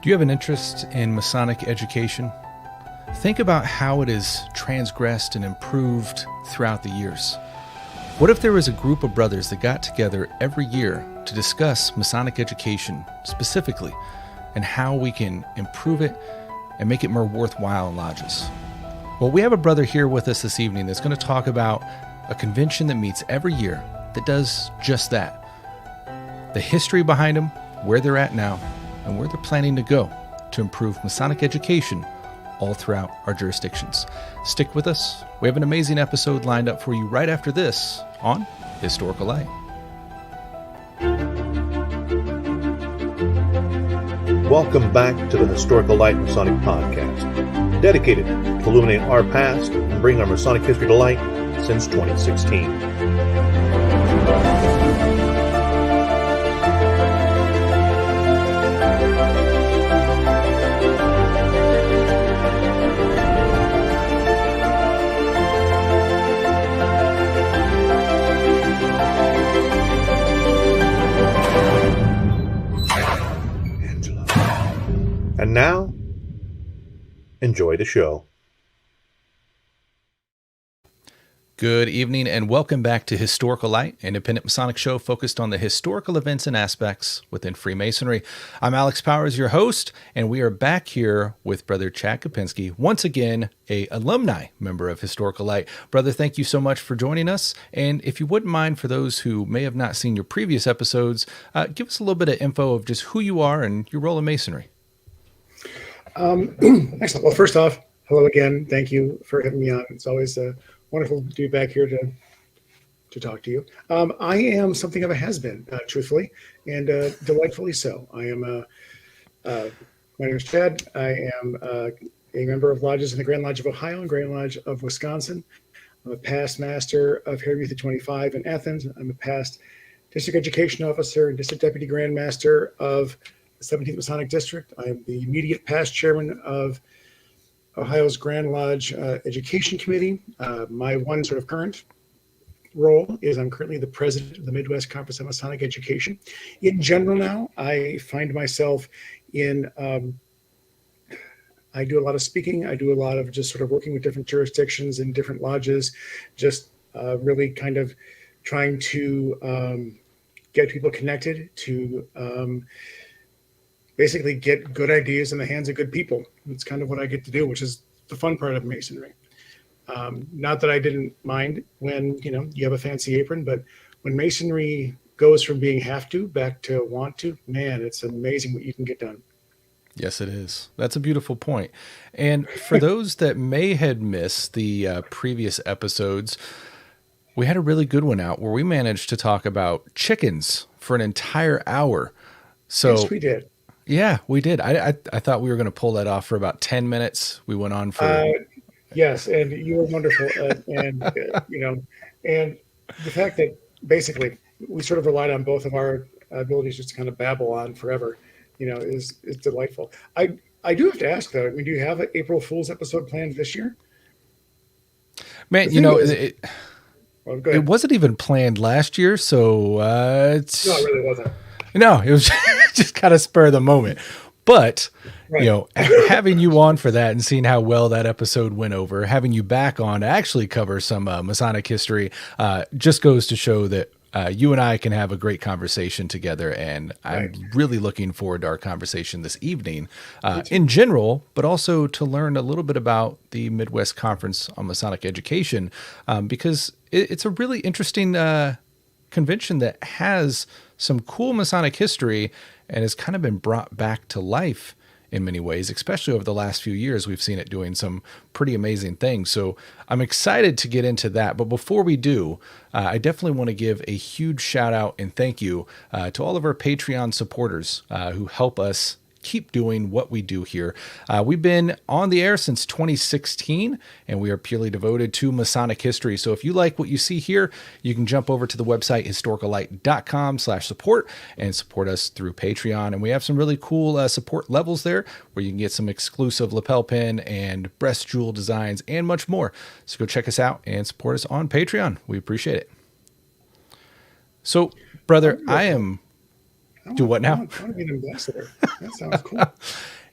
Do you have an interest in Masonic education? Think about how it has transgressed and improved throughout the years. What if there was a group of brothers that got together every year to discuss Masonic education specifically and how we can improve it and make it more worthwhile in lodges? Well, we have a brother here with us this evening that's going to talk about a convention that meets every year that does just that. The history behind them, where they're at now, and where they're planning to go to improve Masonic education all throughout our jurisdictions. Stick with us. We have an amazing episode lined up for you right after this on Historical Light. Welcome back to the Historical Light Masonic Podcast, dedicated to illuminating our past and bringing our Masonic history to light since 2016. And now, enjoy the show. Good evening and welcome back to Historical Light, an independent Masonic show focused on the historical events and aspects within Freemasonry. I'm Alex Powers, your host, and we are back here with Brother Chad Kopenski, once again, a alumni member of Historical Light. Brother, thank you so much for joining us. And if you wouldn't mind, for those who may have not seen your previous episodes, give us a little bit of info of just who you are and your role in Masonry. Excellent. Well, first off, hello again. Thank you for having me on. It's always wonderful to be back here to talk to you. I am something of a has-been, truthfully, and delightfully so. I am my name is Chad. I am a member of lodges in the Grand Lodge of Ohio and Grand Lodge of Wisconsin. I'm a past master of Hair Youth at 25 in Athens. I'm a past district education officer and district deputy grand master of the 17th Masonic District. I am the immediate past chairman of Ohio's Grand Lodge Education Committee. My one sort of current role is I'm currently the president of the Midwest Conference of Masonic Education. In general now, I find myself in, I do a lot of speaking. I do a lot of just sort of working with different jurisdictions and different lodges, just really kind of trying to get people connected to basically get good ideas in the hands of good people. It's kind of what I get to do, which is the fun part of Masonry. Not that I didn't mind when, you have a fancy apron, but when Masonry goes from being have to back to want to, man, it's amazing what you can get done. Yes, it is. That's a beautiful point. And for those that may have missed the previous episodes, we had a really good one out where we managed to talk about chickens for an entire hour. So yes, we did. Yeah, we did. I thought we were going to pull that off for about 10 minutes. We went on for... yes, and you were wonderful. And the fact that basically we sort of relied on both of our abilities just to kind of babble on forever, is delightful. I do have to ask, though, do you have an April Fool's episode planned this year? Man, it wasn't even planned last year, so it's... No, it really wasn't. No, it was just kind of spur of the moment. But, right. Having you on for that and seeing how well that episode went over, having you back on to actually cover some Masonic history just goes to show that you and I can have a great conversation together. And I'm really looking forward to our conversation this evening in general, but also to learn a little bit about the Midwest Conference on Masonic Education, because it's a really interesting convention that has some cool Masonic history and has kind of been brought back to life in many ways, especially over the last few years. We've seen it doing some pretty amazing things. So I'm excited to get into that. But before we do, I definitely want to give a huge shout out and thank you to all of our Patreon supporters who help us keep doing what we do here. We've been on the air since 2016, and we are purely devoted to Masonic history. So if you like what you see here, you can jump over to the website historicallight.com/support and support us through Patreon. And we have some really cool support levels there where you can get some exclusive lapel pin and breast jewel designs and much more. So go check us out and support us on Patreon. We appreciate it. So, brother, I am Do what now? I want to be an ambassador. That sounds cool.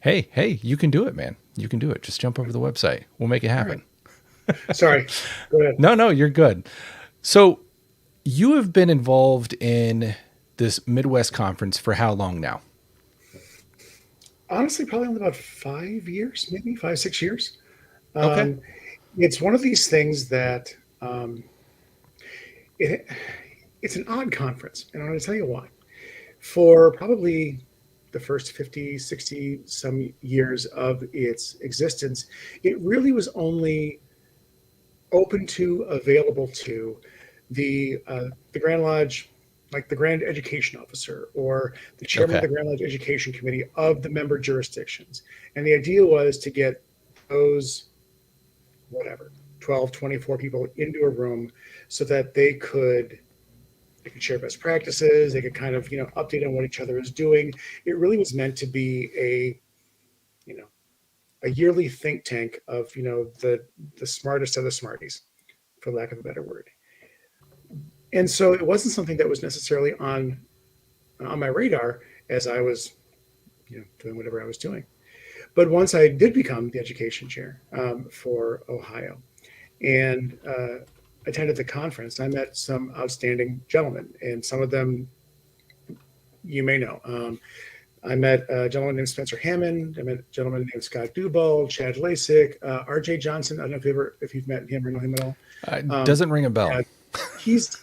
Hey, you can do it, man. You can do it. Just jump over the website. We'll make it happen. Sorry. Go ahead. No, you're good. So you have been involved in this Midwest conference for how long now? Honestly, probably only about 5 years, maybe 5, 6 years. Okay. It's one of these things that it's an odd conference, and I'm going to tell you why. For probably the first 50, 60 some years of its existence, it really was only open to, available to the Grand Lodge, like the Grand Education Officer or the chairman of the Grand Lodge Education Committee of the member jurisdictions. And the idea was to get those, 12, 24 people into a room so that they could share best practices. They could kind of, update on what each other is doing. It really was meant to be a yearly think tank of, the smartest of the smarties, for lack of a better word. And so it wasn't something that was necessarily on my radar as I was, doing whatever I was doing. But once I did become the education chair for Ohio and attended the conference, I met some outstanding gentlemen, and some of them you may know. I met a gentleman named Spencer Hammond. I met a gentleman named Scott Duball, Chad Lasik, R.J. Johnson. I don't know if you've met him or know him at all. Doesn't ring a bell. He's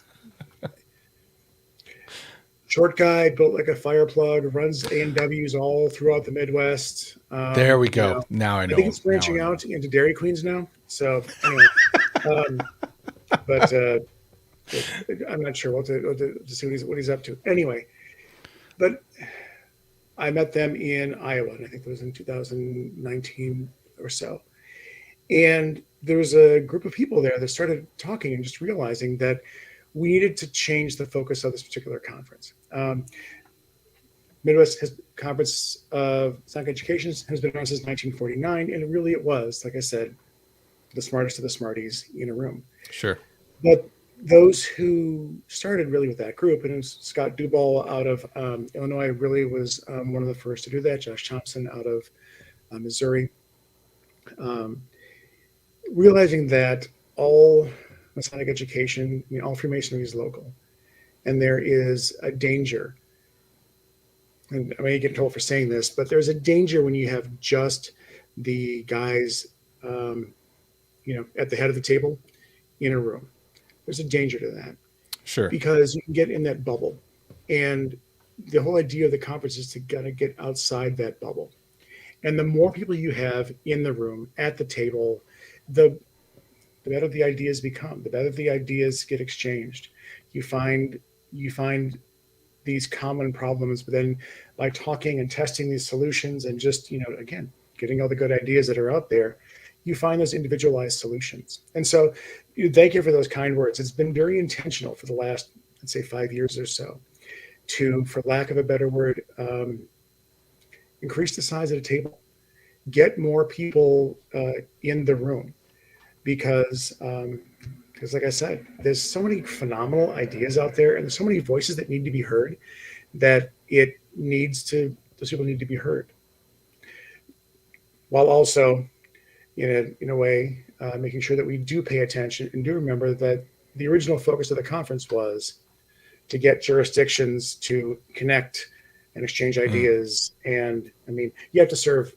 short guy, built like a fire plug, runs A&Ws all throughout the Midwest. There we go. Now I know. I think he's branching out into Dairy Queens now. So anyway, but I'm not sure what to see what he's up to. Anyway, but I met them in Iowa, and I think it was in 2019 or so. And there was a group of people there that started talking and just realizing that we needed to change the focus of this particular conference. Midwest Conference of Masonic Education has been around since 1949, and really it was, like I said, the smartest of the smarties in a room. Sure. But those who started really with that group, and it was Scott Duball out of Illinois really was one of the first to do that, Josh Thompson out of Missouri, realizing that all Masonic education, all Freemasonry is local, and there is a danger, and I may get in trouble for saying this, but there's a danger when you have just the guys, at the head of the table in a room. There's a danger to that. Sure. Because you can get in that bubble. And the whole idea of the conference is to kind of get outside that bubble. And the more people you have in the room, at the table, the better the ideas become, the better the ideas get exchanged. You find these common problems, but then by talking and testing these solutions and just, again, getting all the good ideas that are out there, you find those individualized solutions. And so thank you for those kind words. It's been very intentional for the last, let's say, 5 years or so to, for lack of a better word, increase the size of the table, get more people in the room because like I said, there's so many phenomenal ideas out there and there's so many voices that need to be heard that those people need to be heard. While also, in a way, making sure that we do pay attention and do remember that the original focus of the conference was to get jurisdictions to connect and exchange ideas. And I mean, you have to serve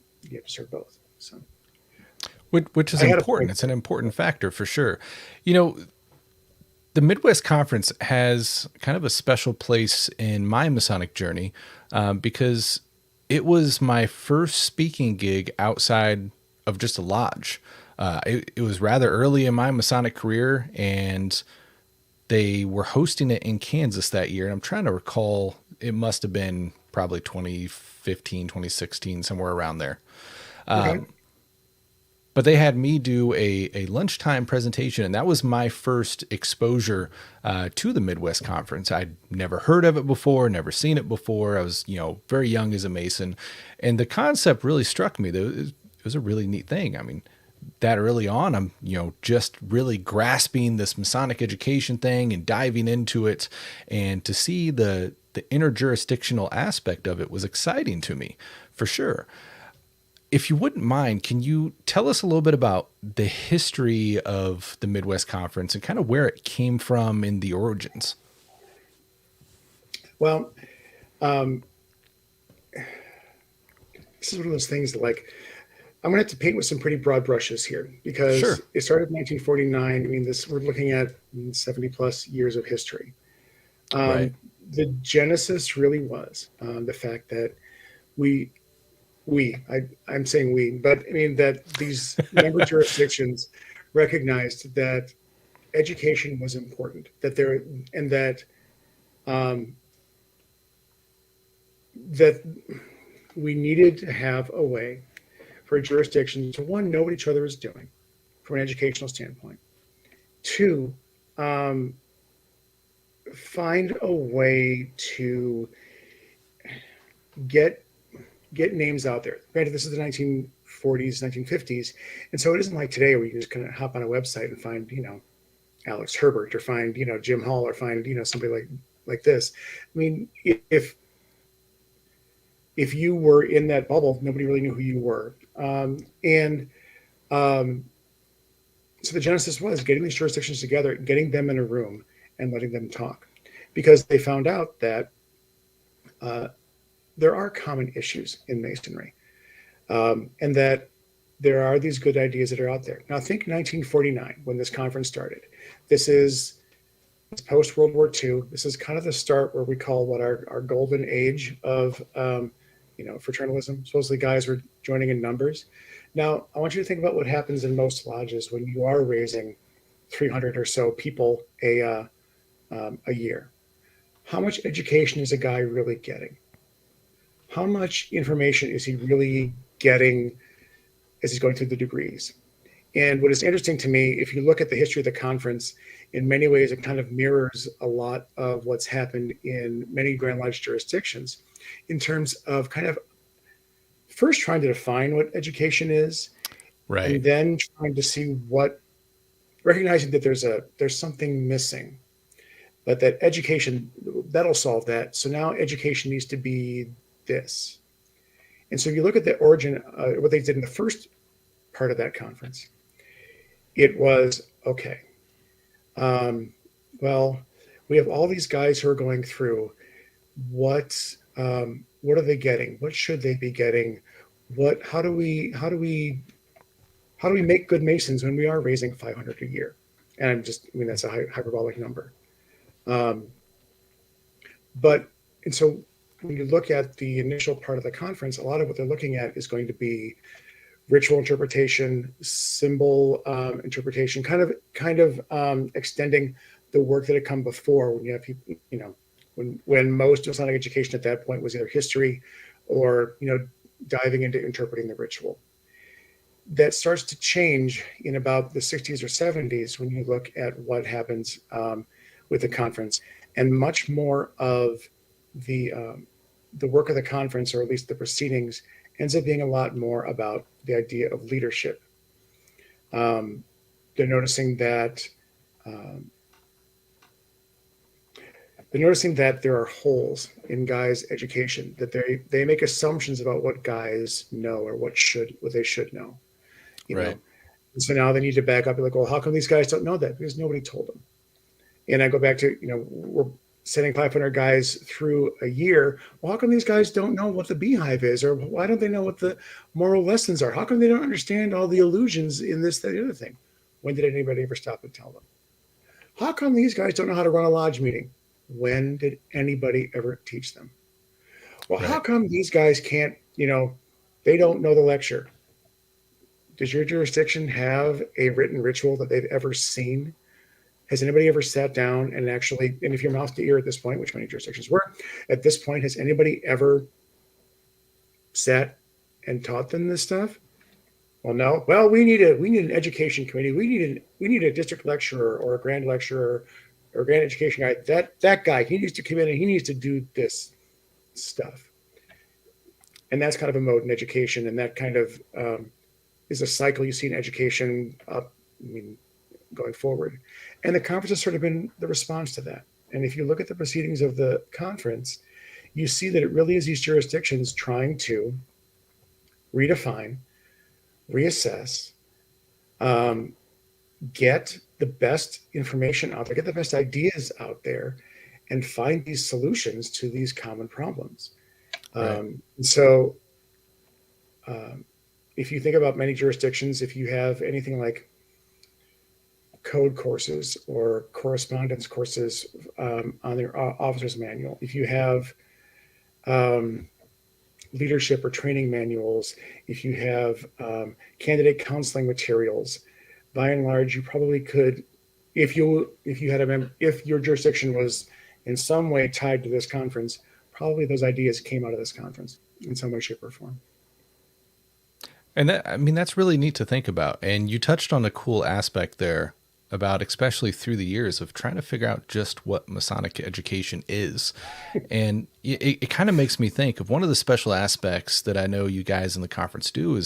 both. So, which is important. It's an important factor for sure. The Midwest Conference has kind of a special place in my Masonic journey because it was my first speaking gig outside of just a lodge. It was rather early in my Masonic career, and they were hosting it in Kansas that year. And I'm trying to recall, it must have been probably 2015, 2016, somewhere around there. Okay. But they had me do a lunchtime presentation, and that was my first exposure to the Midwest Conference. I'd never heard of it before, never seen it before. I was, very young as a Mason, and the concept really struck me. It was a really neat thing. I mean, that early on, I'm, just really grasping this Masonic education thing and diving into it, and to see the the interjurisdictional aspect of it was exciting to me, for sure. If you wouldn't mind, can you tell us a little bit about the history of the Midwest Conference and kind of where it came from in the origins? Well, um, this is one of those things that, like, I'm going to have to paint with some pretty broad brushes here because Sure. it started in 1949. I mean, we're looking at 70 plus years of history. Right. The genesis really was the fact that we, I'm saying we, but I mean that these member jurisdictions recognized that education was important, that there, and um, that we needed to have a way for jurisdictions to, one, know what each other is doing from an educational standpoint, two, um, find a way to get names out there. Granted, this is the 1940s, 1950s, and so it isn't like today where you just kind of hop on a website and find, Alex Herbert, or find, Jim Hall, or find, somebody like this. I mean, if you were in that bubble, nobody really knew who you were. And so the genesis was getting these jurisdictions together, getting them in a room and letting them talk, because they found out that there are common issues in Masonry, and that there are these good ideas that are out there. Now, think 1949 when this conference started. This is post World War II. This is kind of the start where we call what our golden age of fraternalism. Supposedly guys were joining in numbers. Now, I want you to think about what happens in most lodges when you are raising 300 or so people a year. How much education is a guy really getting? How much information is he really getting as he's going through the degrees? And what is interesting to me, if you look at the history of the conference, in many ways, it kind of mirrors a lot of what's happened in many Grand Lodge jurisdictions in terms of kind of first trying to define what education is, Right. and then trying to see recognizing that there's something missing, but that education, that'll solve that. So now education needs to be this. And so if you look at the origin, what they did in the first part of that conference, it was, okay, well, we have all these guys who are going through what are they getting? What should they be getting? How do we make good Masons when we are raising 500 a year? And that's a hyperbolic number. And so when you look at the initial part of the conference, a lot of what they're looking at is going to be ritual interpretation, symbol interpretation, kind of extending the work that had come before, when you have people, when most Masonic education at that point was either history or, diving into interpreting the ritual. That starts to change in about the 60s or 70s when you look at what happens with the conference, and much more of the work of the conference, or at least the proceedings, ends up being a lot more about the idea of leadership. They're noticing that there are holes in guys' education, that they make assumptions about what guys know or what they should know. Right. And so now they need to back up and like, well, how come these guys don't know that? Because nobody told them. And I go back to, we're sending 500 guys through a year. Well, how come these guys don't know what the beehive is? Or why don't they know what the moral lessons are? How come they don't understand all the illusions in this, that, the other thing? When did anybody ever stop and tell them? How come these guys don't know how to run a lodge meeting? When did anybody ever teach them? Well, Right. how come these guys can't, they don't know the lecture? Does your jurisdiction have a written ritual that they've ever seen? Has anybody ever sat down and actually, and if you're mouth to ear at this point, which many jurisdictions were, at this point, has anybody ever sat and taught them this stuff? Well, no. Well, we need an education committee. We need a district lecturer or a grand lecturer or a grand education guy. That guy, he needs to come in and he needs to do this stuff. And that's kind of a mode in education, and that kind of is a cycle you see in education going forward. And the conference has sort of been the response to that. And if you look at the proceedings of the conference, you see that it really is these jurisdictions trying to redefine, reassess, get the best information out there, get the best ideas out there, and find these solutions to these common problems. Right. So if you think about many jurisdictions, if you have anything like code courses or correspondence courses on their officer's manual, if you have leadership or training manuals, if you have candidate counseling materials, by and large, you probably could, if your jurisdiction was in some way tied to this conference, probably those ideas came out of this conference in some way, shape, or form. And that, I mean, that's really neat to think about. And you touched on a cool aspect there about, especially through the years, of trying to figure out just what Masonic education is. And it kind of makes me think of one of the special aspects that I know you guys in the conference do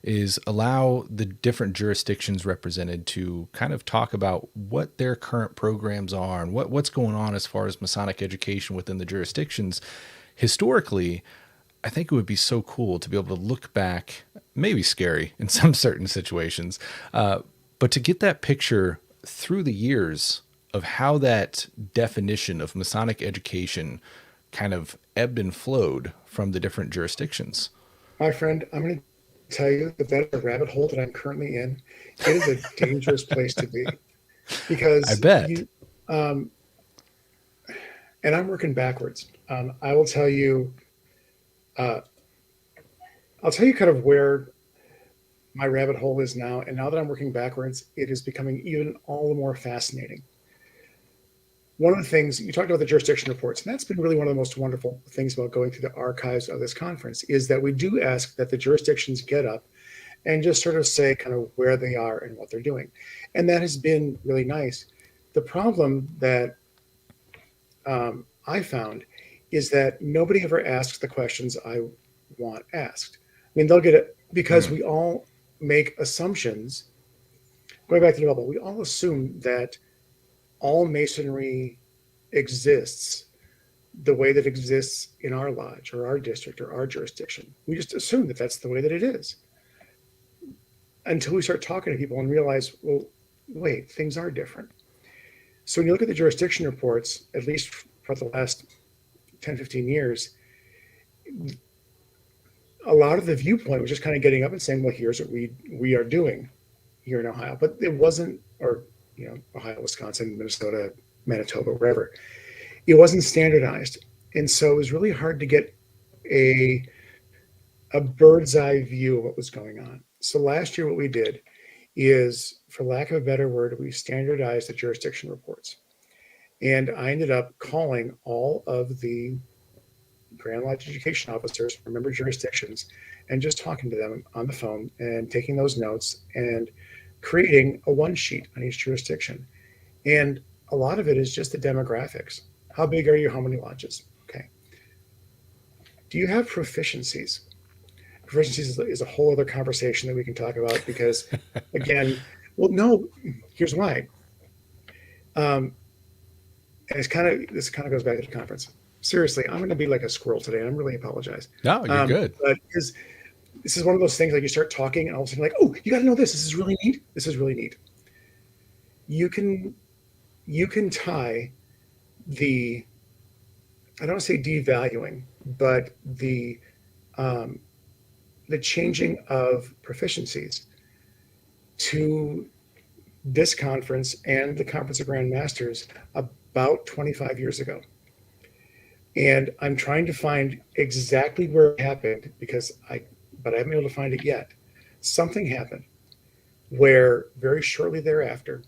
is allow the different jurisdictions represented to kind of talk about what their current programs are and what's going on as far as Masonic education within the jurisdictions. Historically, I think it would be so cool to be able to look back, maybe scary in some certain situations, but to get that picture through the years of how that definition of Masonic education kind of ebbed and flowed from the different jurisdictions. My friend, I'm going to tell you that is a rabbit hole that I'm currently in. It is a dangerous place to be because I bet. And I'm working backwards. I will tell you, I'll tell you kind of where my rabbit hole is now. And now that I'm working backwards, it is becoming even all the more fascinating. One of the things you talked about, the jurisdiction reports, and that's been really one of the most wonderful things about going through the archives of this conference, is that we do ask that the jurisdictions get up and just sort of say kind of where they are and what they're doing. And that has been really nice. The problem that I found is that nobody ever asks the questions I want asked. I mean, they'll get it because we all make assumptions. Going back to the bubble, we all assume that all Masonry exists the way that exists in our lodge or our district or our jurisdiction. We just assume that that's the way that it is until we start talking to people and realize, well, wait, things are different. So when you look at the jurisdiction reports, at least for the last 10, 15 years, a lot of the viewpoint was just kind of getting up and saying, well, here's what we are doing here in Ohio. But it wasn't, or, Ohio, Wisconsin, Minnesota, Manitoba, wherever. It wasn't standardized. And so it was really hard to get a bird's eye view of what was going on. So last year, what we did is, for lack of a better word, we standardized the jurisdiction reports. And I ended up calling all of the Grand Lodge education officers from member jurisdictions and just talking to them on the phone and taking those notes and creating a one sheet on each jurisdiction. And a lot of it is just the demographics. How big are you? How many lodges? Okay. Do you have proficiencies? Proficiencies is a whole other conversation that we can talk about because, again, well, no, here's why. And this kind of goes back to the conference. Seriously, I'm going to be like a squirrel today. And I'm really apologize. No, you're good. But this is one of those things, like you start talking and all of a sudden like, oh, you got to know this. This is really neat. This is really neat. You can tie the, I don't want to say devaluing, but the changing of proficiencies to this conference and the Conference of Grand Masters about 25 years ago. And I'm trying to find exactly where it happened but I haven't been able to find it yet. Something happened where very shortly thereafter,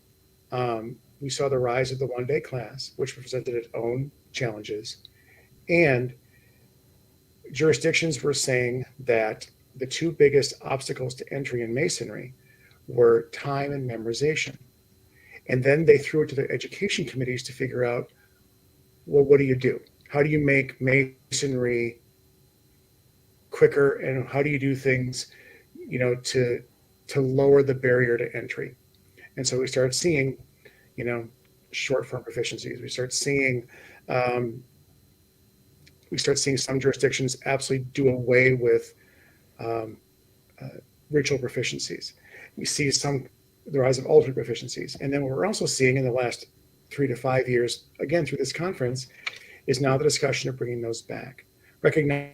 we saw the rise of the one-day class, which presented its own challenges. And jurisdictions were saying that the two biggest obstacles to entry in Masonry were time and memorization. And then they threw it to the education committees to figure out, well, what do you do? How do you make Masonry quicker, and how do you do things, to lower the barrier to entry? And so we started seeing, short-form proficiencies. Um, we start seeing some jurisdictions absolutely do away with um, ritual proficiencies. We see the rise of alternate proficiencies, and then what we're also seeing in the last 3 to 5 years, again through this conference, is now the discussion of bringing those back, recognizing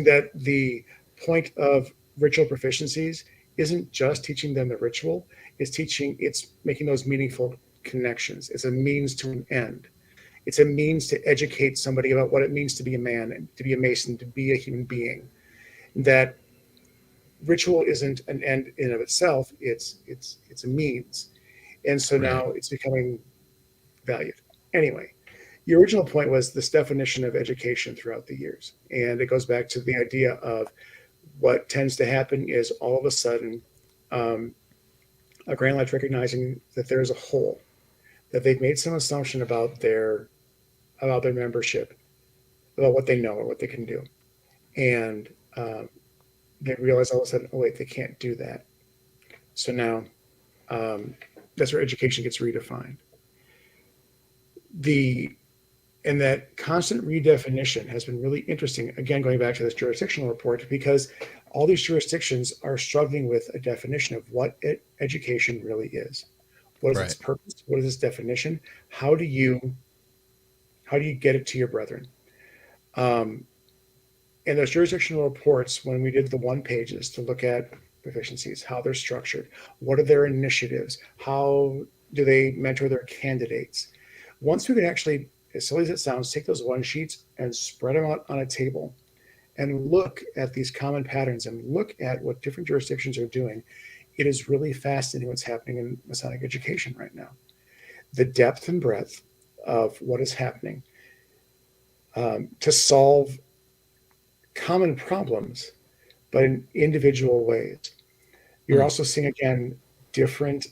that the point of ritual proficiencies isn't just teaching them the ritual, it's making those meaningful connections. It's a means to an end. It's a means to educate somebody about what it means to be a man, to be a Mason, to be a human being. That ritual isn't an end in of itself, it's a means. And so Right. now it's becoming valued. Anyway, the original point was this definition of education throughout the years. And it goes back to the idea of what tends to happen is all of a sudden a Grand Lodge recognizing that there's a hole, that they've made some assumption about their membership, about what they know or what they can do. And they realize all of a sudden, oh wait, they can't do that. So now that's where education gets redefined. And that constant redefinition has been really interesting, again, going back to this jurisdictional report, because all these jurisdictions are struggling with a definition of what education really is. What is its purpose? What is its definition? How do you get it to your brethren? And those jurisdictional reports, when we did the one pages to look at proficiencies, how they're structured, what are their initiatives, how do they mentor their candidates? Once we could actually, as silly as it sounds, take those one sheets and spread them out on a table and look at these common patterns and look at what different jurisdictions are doing, it is really fascinating what's happening in Masonic education right now. The depth and breadth of what is happening to solve common problems, but in individual ways. You're also seeing, again, different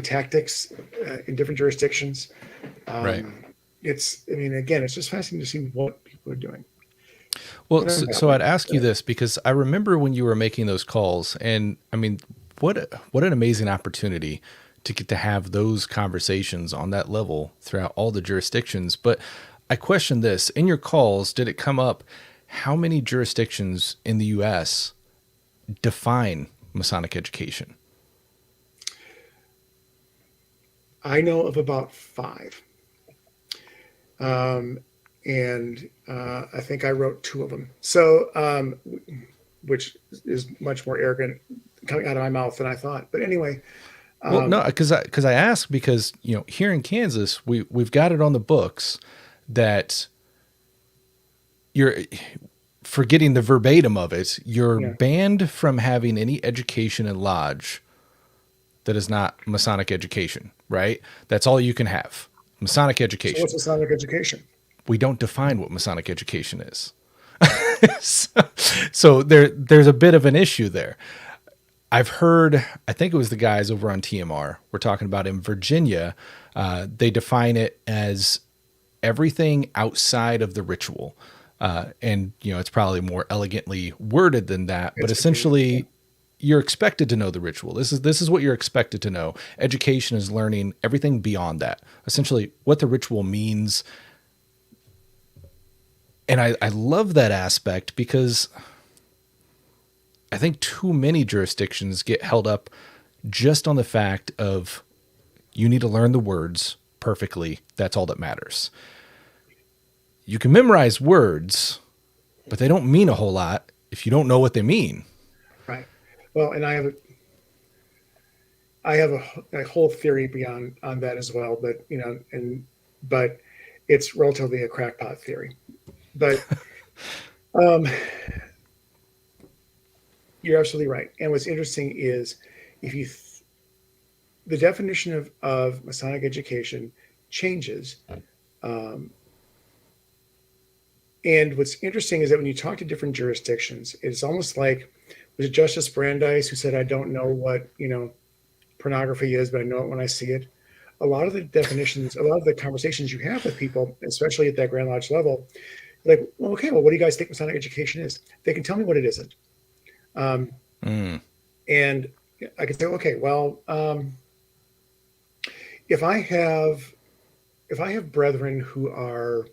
tactics in different jurisdictions. It's just fascinating to see what people are doing. Well, so I'd ask you this, because I remember when you were making those calls, and I mean, what an amazing opportunity to get to have those conversations on that level throughout all the jurisdictions. But I question this: in your calls, did it come up how many jurisdictions in the U.S. define Masonic education? I know of about 5. And I think I wrote 2 of them. So, which is much more arrogant coming out of my mouth than I thought. But anyway. Well, no, because I ask because, here in Kansas, we've got it on the books that you're forgetting the verbatim of it. You're banned from having any education in lodge that is not Masonic education, right? That's all you can have. Masonic education. So what's Masonic education? We don't define what Masonic education is. so there's a bit of an issue there. I've heard, I think it was the guys over on TMR, we're talking about in Virginia, they define it as everything outside of the ritual. And, it's probably more elegantly worded than that, but essentially you're expected to know the ritual. This is what you're expected to know. Education is learning everything beyond that, essentially what the ritual means. And I love that aspect because I think too many jurisdictions get held up just on the fact of you need to learn the words perfectly. That's all that matters. You can memorize words, but they don't mean a whole lot if you don't know what they mean. Right. Well, and I have a whole theory on that as well, but it's relatively a crackpot theory. But you're absolutely right. And what's interesting is the definition of Masonic education changes. And what's interesting is that when you talk to different jurisdictions, it's almost like, was it Justice Brandeis who said, I don't know what, pornography is, but I know it when I see it. A lot of the definitions, a lot of the conversations you have with people, especially at that Grand Lodge level, like, well, okay, well, what do you guys think Masonic education is? They can tell me what it isn't. And I could say, okay, well, if I have brethren who are,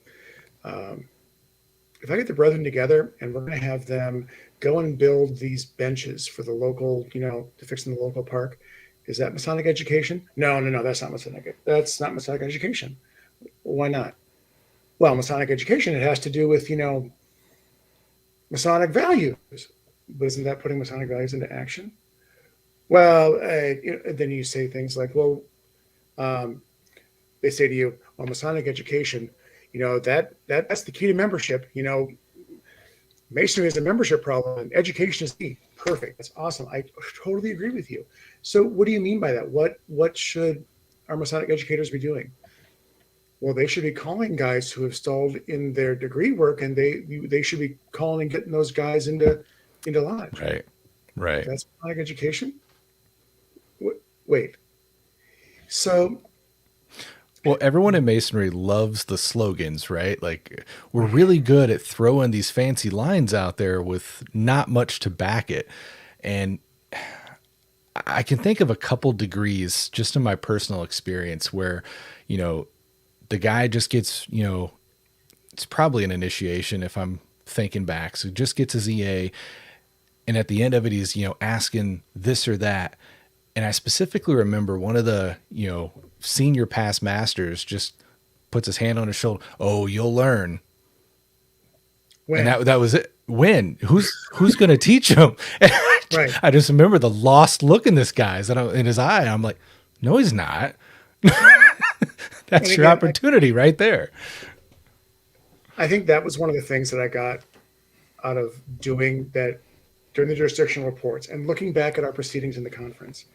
um, if I get the brethren together and we're going to have them go and build these benches for the local, to fix in the local park, is that Masonic education? No, no, no, that's not Masonic. That's not Masonic education. Why not? Well, Masonic education, it has to do with, Masonic values. But isn't that putting Masonic values into action? Well, then you say things like, well, um, they say to you, well, Masonic education, that's the key to membership. Masonry is a membership problem, and education is key. Perfect. That's awesome. I totally agree with you. So, what do you mean by that? What should our Masonic educators be doing? Well, they should be calling guys who have stalled in their degree work, and they should be calling and getting those guys into lodge. Right. Right. That's Masonic education. Wait. So, Well, everyone in Masonry loves the slogans, right? Like, we're really good at throwing these fancy lines out there with not much to back it. And I can think of a couple degrees just in my personal experience where, the guy just gets, it's probably an initiation if I'm thinking back. So just gets his EA. And at the end of it, he's, asking this or that. And I specifically remember one of the, senior past masters just puts his hand on his shoulder. Oh, you'll learn. when? And that was it. When? Who's going to teach him? Right. I just remember the lost look in this guy's in his eye. I'm like, no, he's not. That's And your again, opportunity right there. I think that was one of the things that I got out of doing that during the jurisdictional reports and looking back at our proceedings in the conference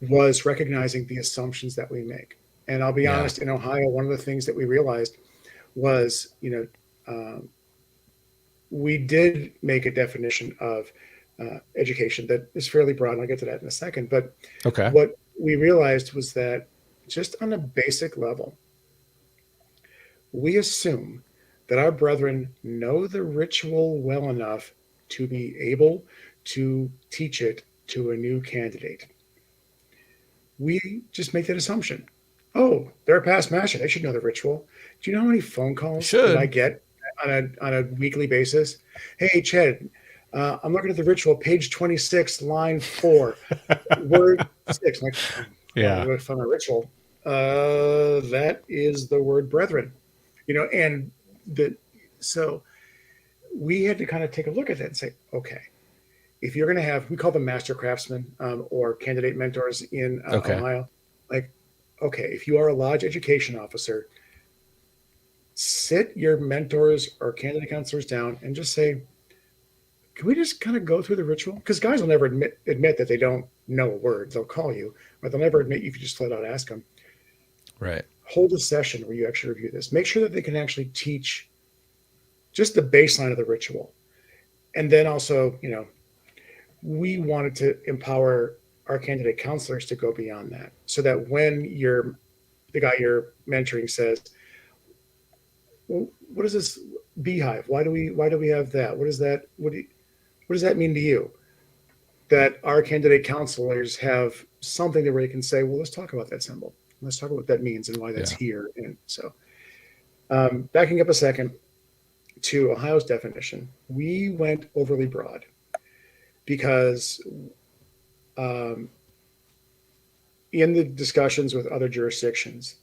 was recognizing the assumptions that we make. And I'll be Yeah. honest, in Ohio, one of the things that we realized was, we did make a definition of education that is fairly broad, and I'll get to that in a second. But Okay. what we realized was that just on a basic level, we assume that our brethren know the ritual well enough to be able to teach it to a new candidate. We just make that assumption. Oh, they're a past master. They should know the ritual. Do you know how many phone calls that I get on a weekly basis? Hey, Chad, I'm looking at the ritual, page 26, line 4, word 6. I'm like, Yeah. I'm going to find my ritual. That is the word brethren, and so we had to kind of take a look at that and say, okay, if you're going to have, we call them master craftsmen or candidate mentors in Okay. Ohio, like, okay, if you are a lodge education officer, sit your mentors or candidate counselors down and just say, can we just kind of go through the ritual? Because guys will never admit that they don't know a word. They'll call you, but they'll never admit you if you just flat out ask them. Right. Hold a session where you actually review this. Make sure that they can actually teach just the baseline of the ritual. And then also, we wanted to empower our candidate counselors to go beyond that so that when the guy you're mentoring says, well, what is this beehive? Why do we have that? What is that? What does that mean to you? That our candidate counselors have something that where they can say, well, let's talk about that symbol. Let's talk about what that means and why that's here. And so backing up a second to Ohio's definition, we went overly broad because in the discussions with other jurisdictions,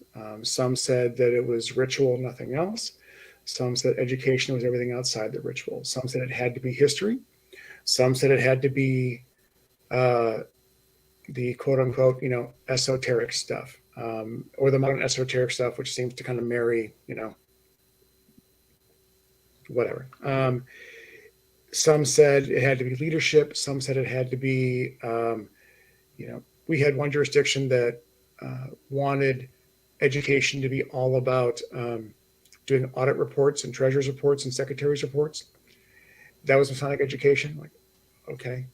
some said that it was ritual, nothing else. Some said education was everything outside the ritual. Some said it had to be history. Some said it had to be the quote unquote, esoteric stuff, or the modern esoteric stuff, which seems to kind of marry, whatever. Some said it had to be leadership. Some said it had to be, we had one jurisdiction that wanted education to be all about doing audit reports and treasurer's reports and secretary's reports. That was Masonic education. Like, okay.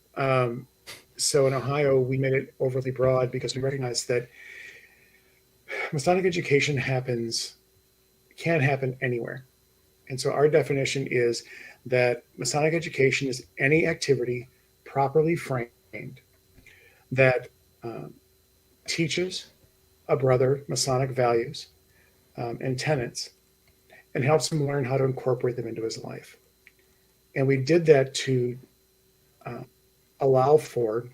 So in Ohio, we made it overly broad because we recognized that Masonic education can happen anywhere. And so our definition is that Masonic education is any activity properly framed that teaches a brother Masonic values and tenets and helps him learn how to incorporate them into his life. And we did that to allow for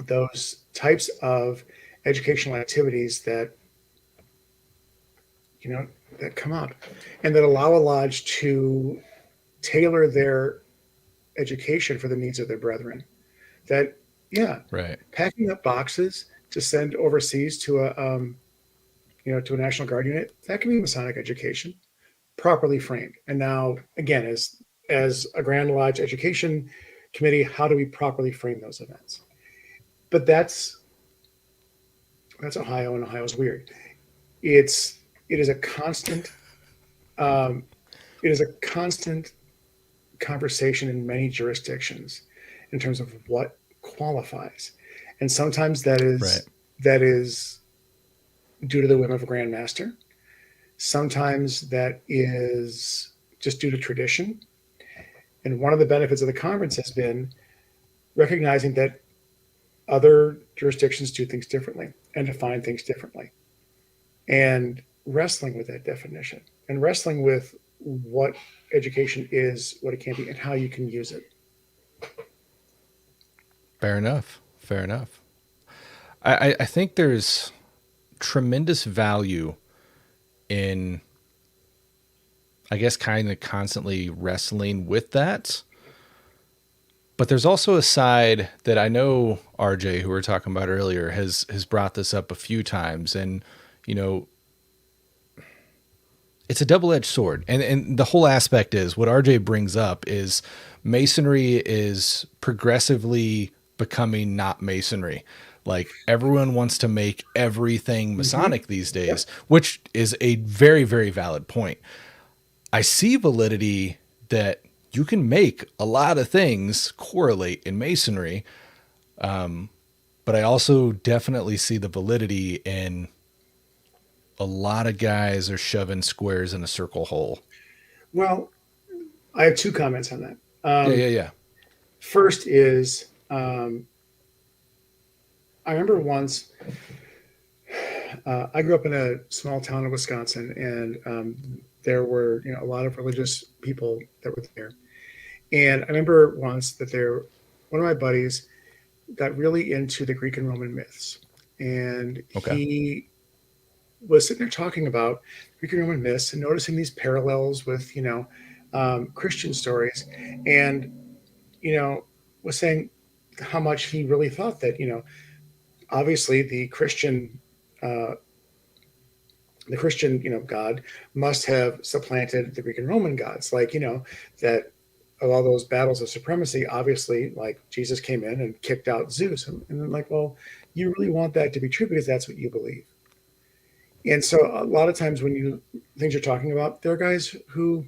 those types of educational activities that, that come up and that allow a lodge to tailor their education for the needs of their brethren. That, yeah, Right. packing up boxes to send overseas to to a National Guard unit, that can be Masonic education, properly framed. And now, again, as a Grand Lodge Education Committee, how do we properly frame those events? But that's Ohio, and Ohio's weird. It is a constant conversation in many jurisdictions in terms of what qualifies, and sometimes that is due to the whim of a Grand Master. Sometimes that is just due to tradition. And one of the benefits of the conference has been recognizing that other jurisdictions do things differently and define things differently, and wrestling with that definition and wrestling with what education is, what it can be, and how you can use it. Fair enough. Fair enough. I think there's tremendous value in, I guess, kind of constantly wrestling with that. But there's also a side that I know RJ, who we were talking about earlier, has brought this up a few times. And, it's a double-edged sword. And the whole aspect is what RJ brings up is Masonry is progressively becoming not Masonry. Like, everyone wants to make everything Masonic these days, which is a very, very valid point. I see validity that you can make a lot of things correlate in Masonry. But I also definitely see the validity in a lot of guys are shoving squares in a circle hole. Well, I have two comments on that. Yeah. First is, I remember once, I grew up in a small town in Wisconsin, and there were a lot of religious people that were there. And I remember once that one of my buddies got really into the Greek and Roman myths, and he was sitting there talking about Greek and Roman myths and noticing these parallels with Christian stories, and was saying how much he really thought that obviously the Christian God must have supplanted the Greek and Roman gods, like that of all those battles of supremacy, obviously, like Jesus came in and kicked out Zeus, and then like, well, you really want that to be true because that's what you believe. And so a lot of times when things you're talking about, there are guys who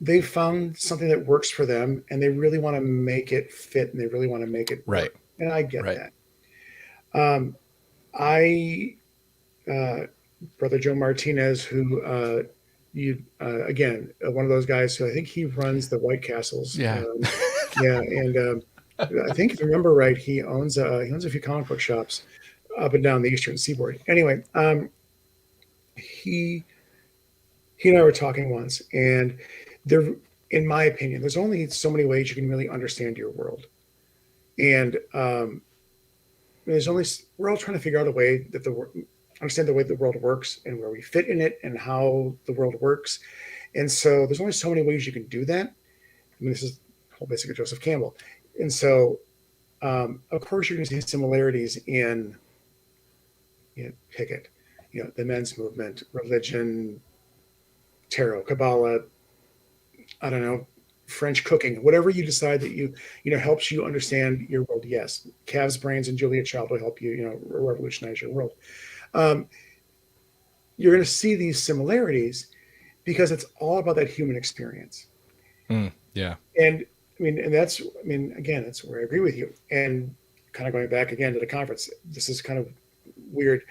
they found something that works for them and they really want to make it fit and they really want to make it right. work. And I get that. Brother Joe Martinez, who again, one of those guys who I think he runs the White Castles. Yeah. And I think if I remember right, he owns a few comic book shops up and down the Eastern Seaboard. Anyway, he and I were talking once, and there, in my opinion, there's only so many ways you can really understand your world. And we're all trying to figure out a way that understand the way the world works and where we fit in it and how the world works. And so there's only so many ways you can do that. I mean, this is the whole basic of Joseph Campbell. And so, of course, you're going to see similarities in pick it, the men's movement, religion, tarot, Kabbalah, I don't know, French cooking, whatever you decide that helps you understand your world. Yes, Calves Brains and Julia Child will help you, revolutionize your world. You're going to see these similarities because it's all about that human experience. Yeah. And that's where I agree with you. And kind of going back again to the conference, this is kind of weird.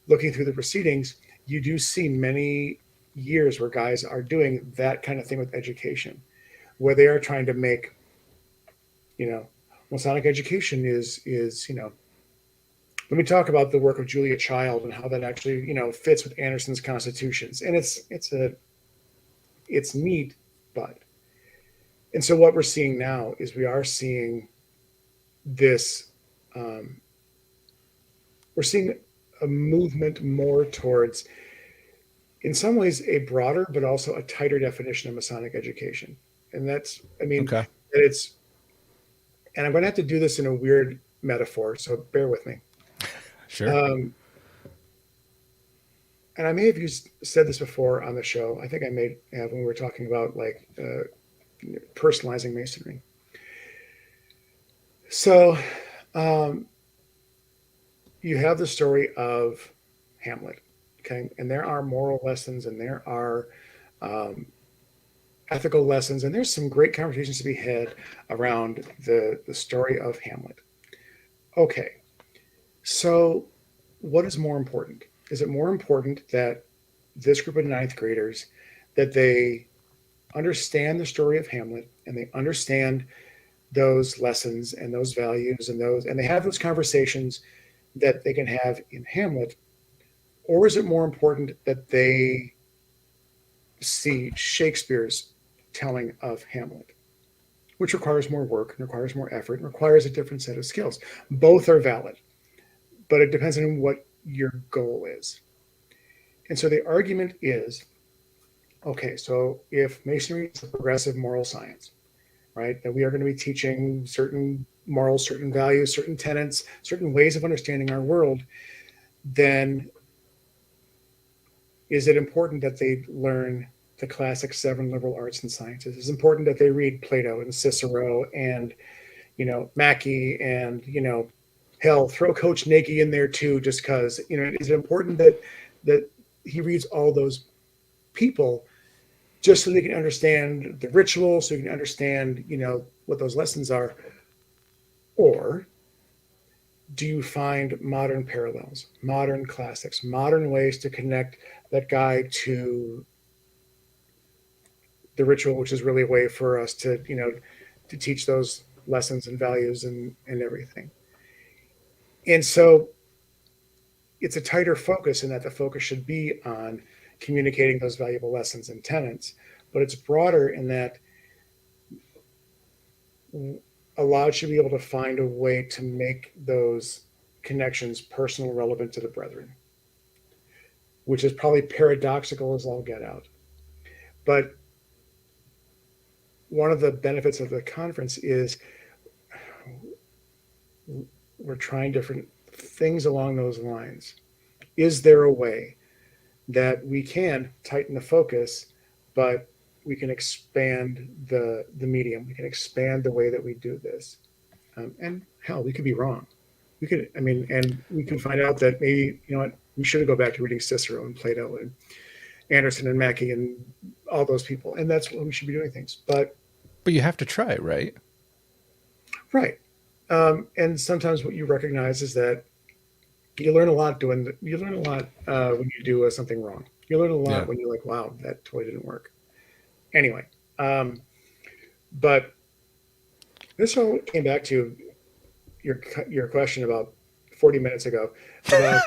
Looking through the proceedings, you do see many years where guys are doing that kind of thing with education, where they are trying to make, Masonic education is let me talk about the work of Julia Child and how that actually, fits with Anderson's constitutions. And it's neat, but, and so what we're seeing now is we are seeing this, we're seeing a movement more towards, in some ways, a broader but also a tighter definition of Masonic education. And that's, Okay. it's, and I'm going to have to do this in a weird metaphor, so bear with me. Sure. And I may have said this before on the show. I think I may have when we were talking about like personalizing Masonry. So you have the story of Hamlet, okay, and there are moral lessons and there are ethical lessons, and there's some great conversations to be had around the story of Hamlet. Okay, so what is more important? Is it more important that this group of ninth graders, that they understand the story of Hamlet and they understand those lessons and those values and they have those conversations that they can have in Hamlet? Or is it more important that they see Shakespeare's telling of Hamlet, which requires more work and requires more effort and requires a different set of skills? Both are valid, but it depends on what your goal is. And so the argument is, okay, so if Masonry is a progressive moral science, right, that we are going to be teaching certain morals, certain values, certain tenets, certain ways of understanding our world, then is it important that they learn the classic 7 liberal arts and sciences? It's important that they read Plato and Cicero and, Mackey and, hell, throw Coach Nagy in there too, just because, is it important that he reads all those people just so they can understand the ritual, so you can understand, what those lessons are? Or do you find modern parallels, modern classics, modern ways to connect that guy to the ritual, which is really a way for us to, to teach those lessons and values and everything? And so it's a tighter focus in that the focus should be on communicating those valuable lessons and tenets, but it's broader in that a lodge should be able to find a way to make those connections personal, relevant to the brethren, which is probably paradoxical as all get out. But one of the benefits of the conference is we're trying different things along those lines. Is there a way that we can tighten the focus, but we can expand the medium? We can expand the way that we do this. And hell, we could be wrong. We could, and we can find out that maybe, we should go back to reading Cicero and Plato and Anderson and Mackey and all those people. And that's when we should be doing things. But you have to try, right? Right. And sometimes what you recognize is that you learn a lot when you do something wrong. You learn a lot when you're like, wow, that totally didn't work. Anyway, but this all came back to your question about 40 minutes ago about,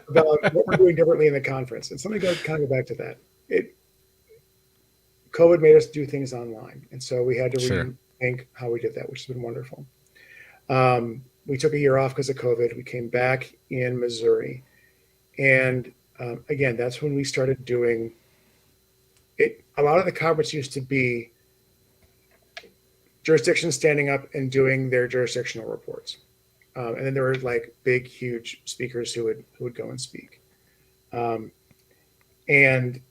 about what we're doing differently in the conference. And somebody kind of go back to that. COVID made us do things online. And so we had to rethink how we did that, which has been wonderful. We took a year off because of COVID. We came back in Missouri. And again, that's when we started doing it. A lot of the conference used to be jurisdictions standing up and doing their jurisdictional reports. And then there were like big, huge speakers who would go and speak. And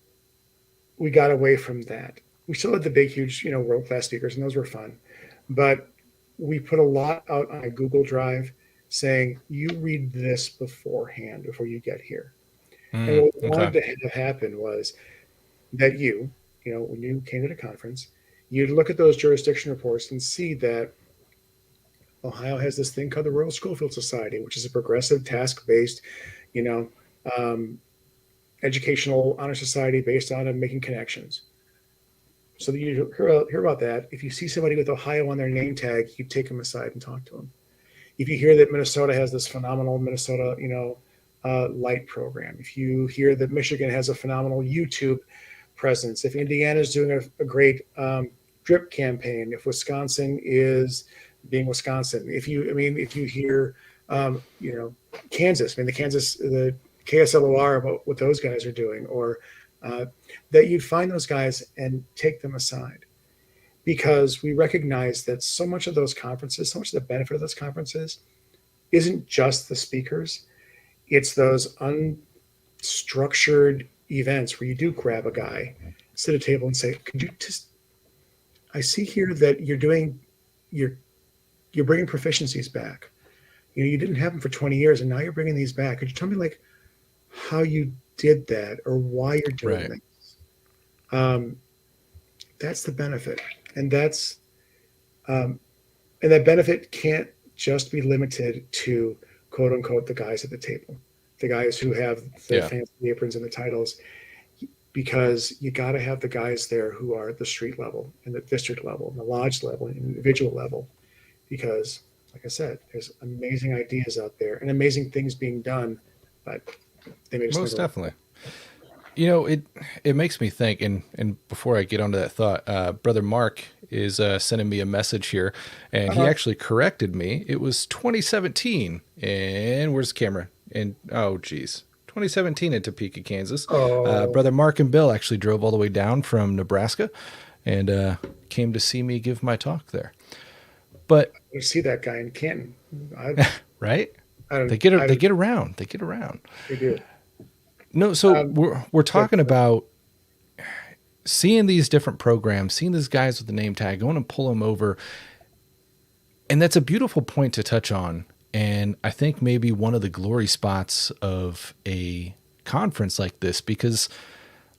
we got away from that. We still had the big, huge, world-class speakers, and those were fun. But we put a lot out on a Google Drive saying, you read this beforehand before you get here. And what we wanted to have happen was that when you came to the conference, you'd look at those jurisdiction reports and see that Ohio has this thing called the Royal Schofield Society, which is a progressive, task-based, educational honor society based on making connections. So that you hear about that. If you see somebody with Ohio on their name tag, you take them aside and talk to them. if you hear that Minnesota has this phenomenal Minnesota, light program, if you hear that Michigan has a phenomenal YouTube presence, if Indiana is doing a great drip campaign, if Wisconsin is being Wisconsin, if you hear, Kansas, the KSLOR about what those guys are doing, or that you'd find those guys and take them aside, because we recognize that so much of those conferences, so much of the benefit of those conferences isn't just the speakers, it's those unstructured events where you do grab a guy, sit at a table and say, could you just, I see here that you're bringing proficiencies back. You didn't have them for 20 years and now you're bringing these back. Could you tell me like how you did that or why you're doing things? That's the benefit. And that's, and that benefit can't just be limited to quote unquote the guys at the table, the guys who have the fancy aprons and the titles, because you got to have the guys there who are at the street level and the district level and the lodge level and individual level, because like I said, there's amazing ideas out there and amazing things being done, but they may just most definitely. It makes me think, and before I get onto that thought, Brother Mark is sending me a message here, and he actually corrected me. It was 2017, and where's the camera? And oh, geez, 2017 in Topeka, Kansas. Brother Mark and Bill actually drove all the way down from Nebraska, and came to see me give my talk there. But you see that guy in Canton, right? They get around. They do. No, so we're talking about seeing these different programs, seeing these guys with the name tag, going and pull them over. And that's a beautiful point to touch on. And I think maybe one of the glory spots of a conference like this, because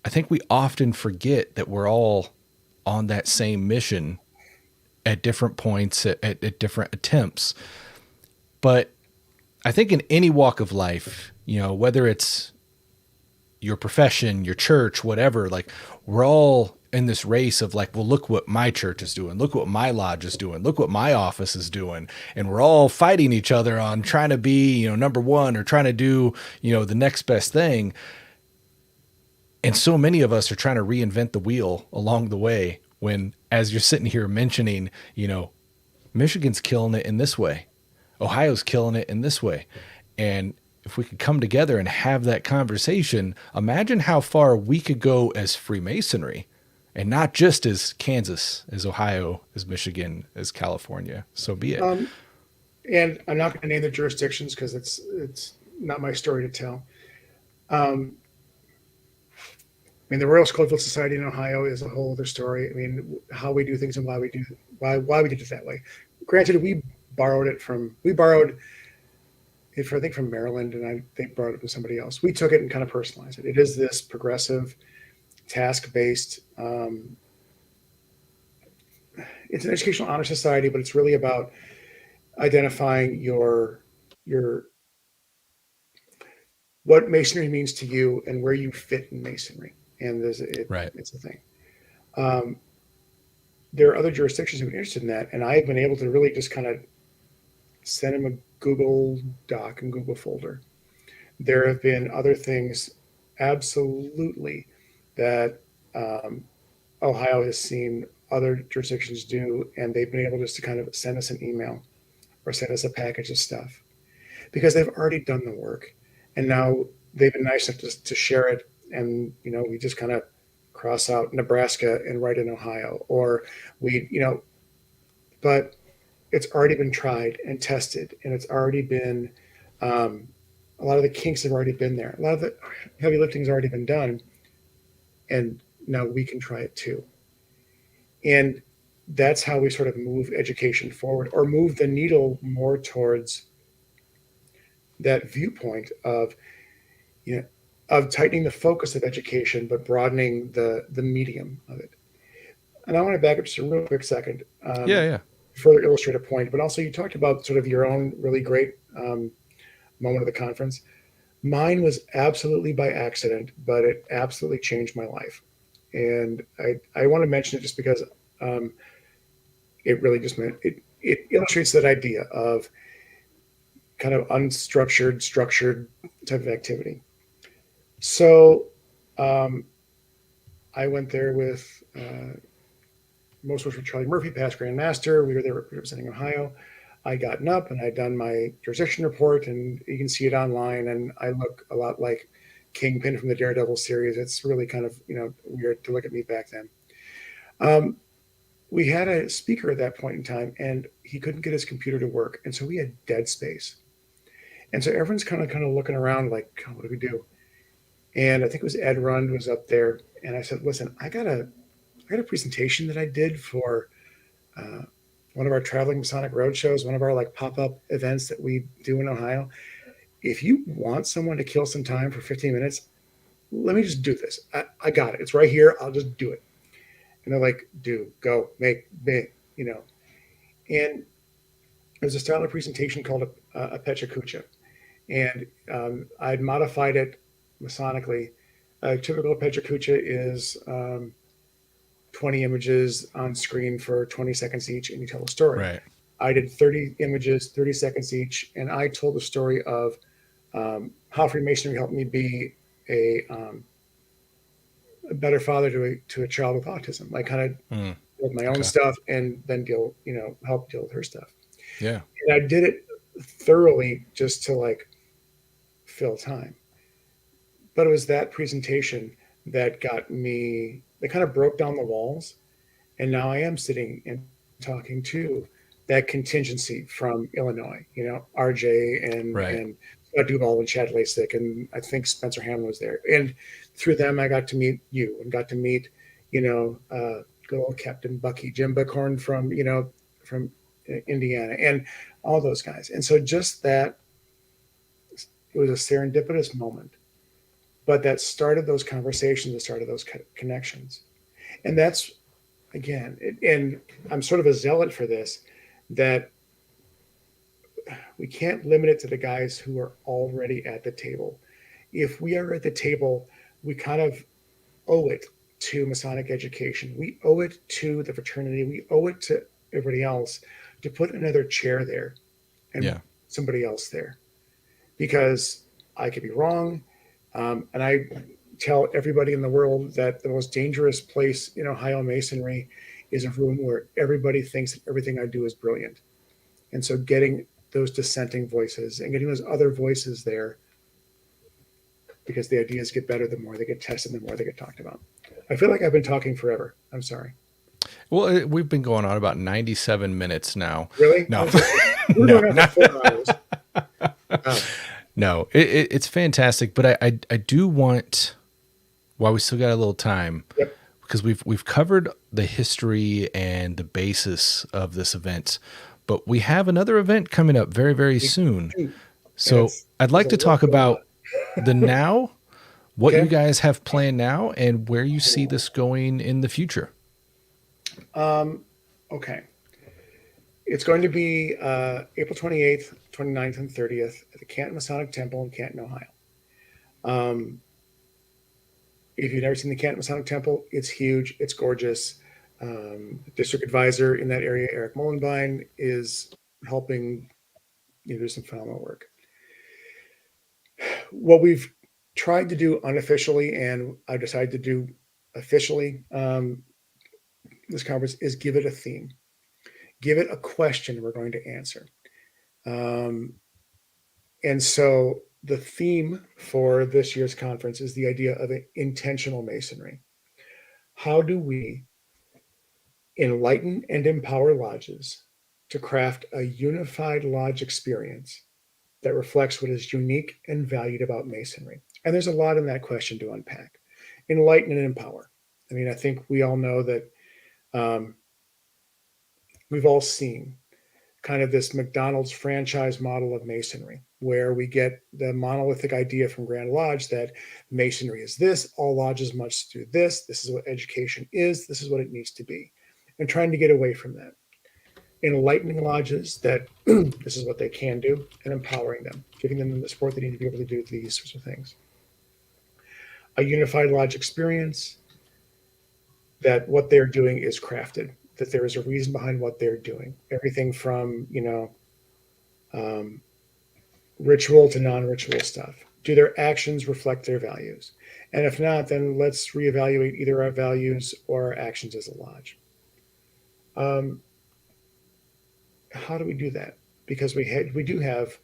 I think we often forget that we're all on that same mission at different points, at different attempts. But I think in any walk of life, whether it's your profession, your church, whatever, like we're all in this race of like, well, look what my church is doing. Look what my lodge is doing. Look what my office is doing. And we're all fighting each other on trying to be, number one, or trying to do, the next best thing. And so many of us are trying to reinvent the wheel along the way when, as you're sitting here mentioning, Michigan's killing it in this way. Ohio's killing it in this way. And if we could come together and have that conversation, imagine how far we could go as Freemasonry, and not just as Kansas, as Ohio, as Michigan, as California. So be it. And I'm not going to name the jurisdictions because it's not my story to tell. The Royal Schofield Society in Ohio is a whole other story. How we do things and why we did it that way. Granted, we borrowed it from Maryland, and they brought it from somebody else. We took it and kind of personalized it. It is this progressive, task-based. It's an educational honor society, but it's really about identifying your what Masonry means to you and where you fit in Masonry. And it's a thing. There are other jurisdictions who are interested in that, and I've been able to really just kind of send them a Google Doc and Google folder. There have been other things, absolutely, that Ohio has seen other jurisdictions do, and they've been able just to kind of send us an email or send us a package of stuff because they've already done the work, and now they've been nice enough to share it. And we just kind of cross out Nebraska and write in Ohio, or but it's already been tried and tested, and it's already been, a lot of the kinks have already been there. A lot of the heavy lifting's already been done, and now we can try it too. And that's how we sort of move education forward, or move the needle more towards that viewpoint of, of tightening the focus of education, but broadening the medium of it. And I want to back up just a real quick second. Further illustrate a point, but also you talked about sort of your own really great moment of the conference. Mine was absolutely by accident, but it absolutely changed my life. And I want to mention it just because it really just meant it illustrates that idea of kind of unstructured, structured type of activity. So I went there with most was for Charlie Murphy, past Grand Master. We were there representing Ohio. I gotten up and I'd done my jurisdiction report, and you can see it online. And I look a lot like Kingpin from the Daredevil series. It's really kind of weird to look at me back then. We had a speaker at that point in time, and he couldn't get his computer to work, and so we had dead space. And so everyone's kind of looking around like, oh, what do we do? And I think it was Ed Rund was up there, and I said, listen, I got a presentation that I did for one of our traveling Masonic roadshows, one of our like pop-up events that we do in Ohio. If you want someone to kill some time for 15 minutes, let me just do this. I got it. It's right here. I'll just do it. And they're like, do, go, make, big, And there's a style of presentation called a Pecha Kucha. And I'd modified it Masonically. A typical Pecha Kucha is 20 images on screen for 20 seconds each, and you tell a story. Right. I did 30 images, 30 seconds each, and I told the story of how Freemasonry helped me be a better father to a child with autism. I kind of deal with my own stuff, and then help deal with her stuff. Yeah. And I did it thoroughly just to like fill time. But it was that presentation that got me, that kind of broke down the walls. And now I am sitting and talking to that contingency from Illinois, RJ and Scott Duval and Chad Lasik, and I think Spencer Hamlin was there. And through them, I got to meet you and got to meet, good old Captain Bucky, Jim Buckhorn from Indiana, and all those guys. And so just that, it was a serendipitous moment, but that started those conversations, that started those connections. And that's, again, and I'm sort of a zealot for this, that we can't limit it to the guys who are already at the table. If we are at the table, we kind of owe it to Masonic education. We owe it to the fraternity. We owe it to everybody else to put another chair there and somebody else there, because I could be wrong. And I tell everybody in the world that the most dangerous place in Ohio Masonry is a room where everybody thinks that everything I do is brilliant. And so getting those dissenting voices and getting those other voices there, because the ideas get better the more they get tested, the more they get talked about. I feel like I've been talking forever. I'm sorry. Well, we've been going on about 97 minutes now. Really? No. We're going on for 4 hours. Oh. No, it's fantastic. But I do want, while we still got a little time, because we've covered the history and the basis of this event, but we have another event coming up very, very soon. So I'd like to talk about the now, what you guys have planned now, and where you see this going in the future. Okay. It's going to be April 28th, 29th, and 30th at the Canton Masonic Temple in Canton, Ohio. If you've never seen the Canton Masonic Temple, it's huge. It's gorgeous. District advisor in that area, Eric Mullenbein, is helping do some phenomenal work. What we've tried to do unofficially, and I decided to do officially, this conference, is give it a theme. Give it a question we're going to answer. And so the theme for this year's conference is the idea of intentional masonry. How do we enlighten and empower lodges to craft a unified lodge experience that reflects what is unique and valued about masonry? And there's a lot in that question to unpack. Enlighten and empower. I mean, I think we all know that we've all seen kind of this McDonald's franchise model of masonry, where we get the monolithic idea from Grand Lodge that masonry is this, all lodges must do this, this is what education is, this is what it needs to be, and trying to get away from that. Enlightening lodges that this is what they can do, and empowering them, giving them the support they need to be able to do these sorts of things. A unified lodge experience, that what they're doing is crafted, that there is a reason behind what they're doing. Everything from, ritual to non-ritual stuff? Do their actions reflect their values? And if not, then let's reevaluate either our values or our actions as a lodge. How do we do that? Because we do have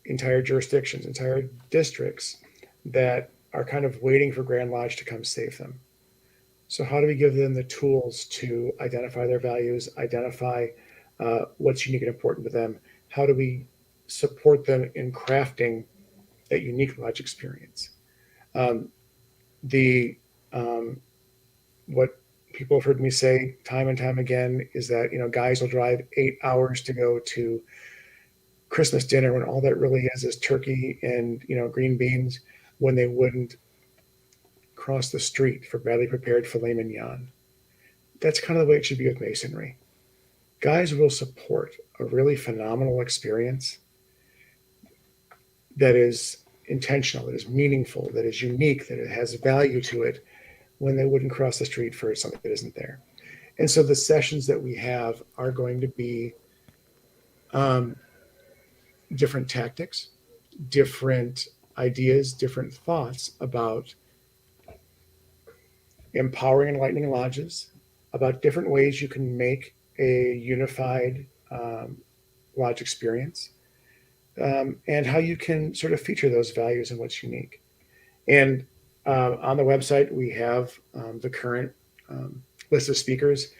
entire jurisdictions, entire districts that are kind of waiting for Grand Lodge to come save them. So how do we give them the tools to identify their values, identify what's unique and important to them? How do we support them in crafting that unique lodge experience? The what people have heard me say time and time again is that, you know, guys will drive 8 hours to go to Christmas dinner when all that really is turkey and, you know, green beans, when they wouldn't cross the street for badly prepared filet mignon. That's kind of the way it should be with Masonry. Guys will support a really phenomenal experience that is intentional, that is meaningful, that is unique, that it has value to it, when they wouldn't cross the street for something that isn't there. And so the sessions that we have are going to be different tactics, different ideas, different thoughts about empowering and enlightening lodges, about different ways you can make a unified lodge experience, and how you can sort of feature those values and what's unique. And on the website, we have the current list of speakers.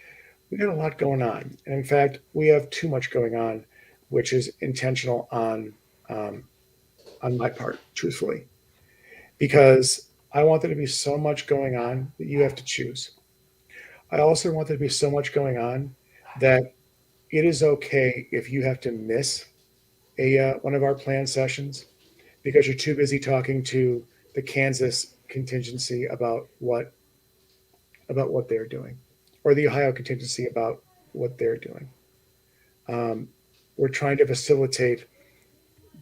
We got a lot going on. And in fact, we have too much going on, which is intentional on my part, truthfully, because I want there to be so much going on that you have to choose. I also want there to be so much going on that it is okay if you have to miss one of our planned sessions because you're too busy talking to the Kansas contingency about what they're doing, or the Ohio contingency about what they're doing. We're trying to facilitate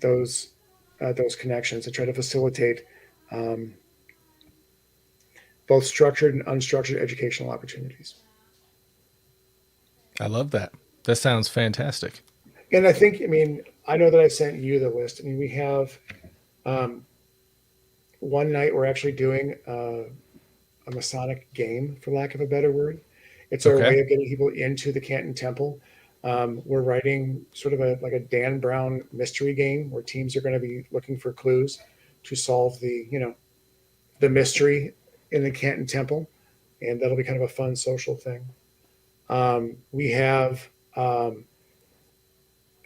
those connections and try to facilitate both structured and unstructured educational opportunities. I love that. That sounds fantastic. And I think, I mean, I know that I sent you the list. I mean, we have one night we're actually doing a Masonic game, for lack of a better word. It's our way of getting people into the Canton Temple. We're writing sort of like a Dan Brown mystery game where teams are going to be looking for clues to solve the mystery in the Canton Temple, and that'll be kind of a fun social thing. We have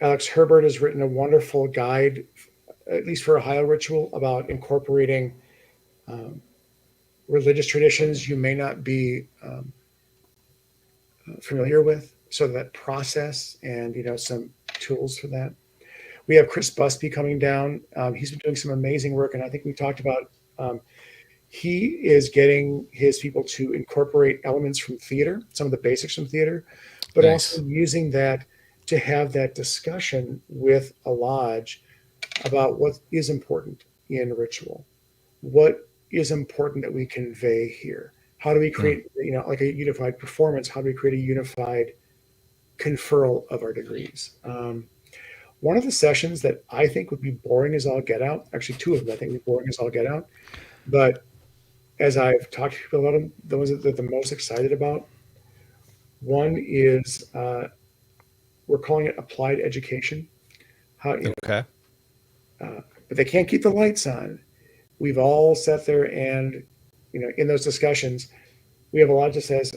Alex Herbert has written a wonderful guide, at least for Ohio ritual, about incorporating religious traditions you may not be familiar with, so that process and some tools for that. We have Chris Busby coming down. He's been doing some amazing work, and I think we talked about he is getting his people to incorporate elements from theater, some of the basics from theater, but also using that to have that discussion with a lodge about what is important in ritual. What is important that we convey here? How do we create, like a unified performance? How do we create a unified conferral of our degrees? One of the sessions that I think would be boring as all get out, actually two of them I think would be boring as all get out, but as I've talked to people about them, the ones that they're the most excited about, one is we're calling it applied education. But they can't keep the lights on. We've all sat there and, in those discussions, we have a lodge that says,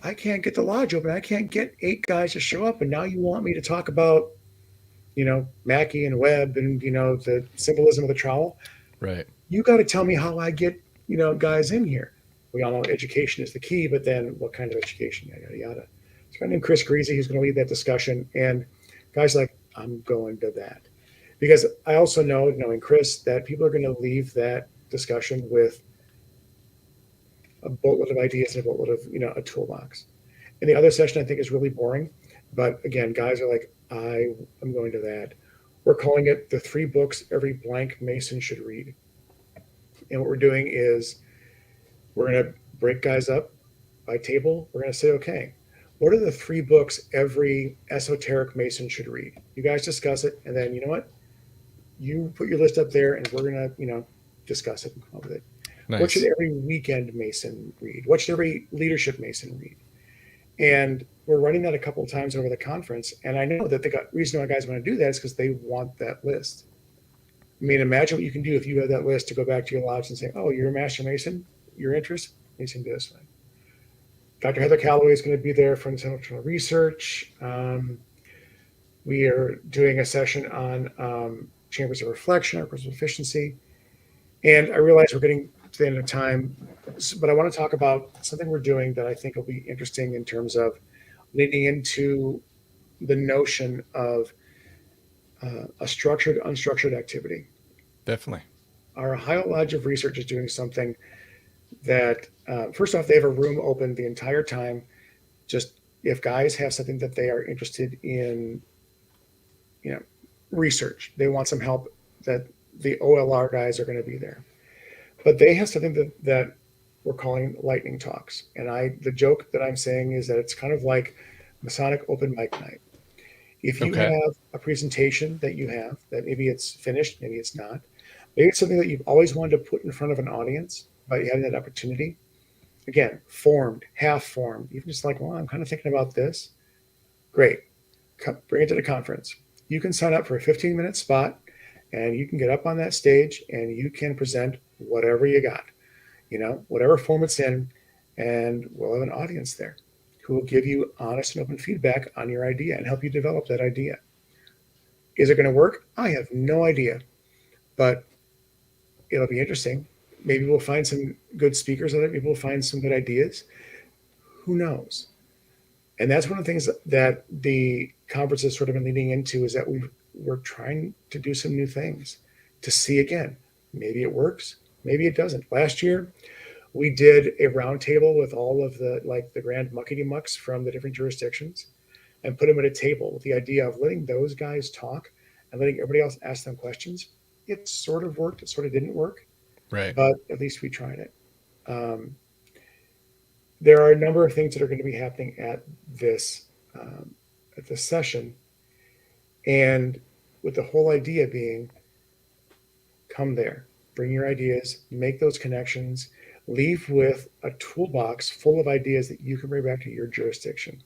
I can't get the lodge open. I can't get 8 guys to show up. And now you want me to talk about, Mackey and Webb and, the symbolism of the trowel. Right. You got to tell me how I get, guys in here. We all know education is the key, but then what kind of education, yada, yada. It's a guy named Chris Greasy who's going to lead that discussion. And guys like, I'm going to that. Because I also know, knowing Chris, that people are going to leave that discussion with a boatload of ideas and a boatload of, a toolbox. And the other session I think is really boring. But again, guys are like, I am going to that. We're calling it the 3 books every blank Mason should read. And what we're doing is we're going to break guys up by table. We're going to say, okay, what are the 3 books every esoteric Mason should read? You guys discuss it. And then, you know what? you put your list up there, and we're gonna, discuss it and come up with it. What should Nice. every weekend Mason read? What should every leadership Mason read? And we're running that a couple of times over the conference. And I know that the reason why guys want to do that is because they want that list. I mean, imagine what you can do if you have that list to go back to your lodge and say, oh, you're a Master Mason, your interest, Mason do this way. Dr. Heather Calloway is going to be there from the Center for Internal Research. We are doing a session on chambers of reflection, chambers of efficiency. And I realize we're getting to the end of time, but I want to talk about something we're doing that I think will be interesting in terms of leading into the notion of a structured, unstructured activity. Definitely. Our Ohio Lodge of Research is doing something that, first off, they have a room open the entire time. Just if guys have something that they are interested in, research, they want some help, that the OLR guys are going to be there. But they have something that we're calling lightning talks. And the joke that I'm saying is that it's kind of like Masonic open mic night. If you Okay. have a presentation that you have, that maybe it's finished, maybe it's not, maybe it's something that you've always wanted to put in front of an audience, but you having that opportunity, again, formed, half formed, even just like, well, I'm kind of thinking about this. Great. Bring it to the conference. You can sign up for a 15-minute spot, and you can get up on that stage and you can present whatever you got, whatever form it's in, and we'll have an audience there who will give you honest and open feedback on your idea and help you develop that idea. Is it going to work? I have no idea, but it'll be interesting. Maybe we'll find some good speakers on it. Maybe we'll find some good ideas. Who knows? And that's one of the things that the conference has sort of been leading into, is that we're trying to do some new things to see again. Maybe it works, maybe it doesn't. Last year, we did a roundtable with all of the grand muckety mucks from the different jurisdictions and put them at a table with the idea of letting those guys talk and letting everybody else ask them questions. It sort of worked, it sort of didn't work, Right. but at least we tried it. There are a number of things that are going to be happening at this session, and with the whole idea being, come there, bring your ideas, make those connections, leave with a toolbox full of ideas that you can bring back to your jurisdiction.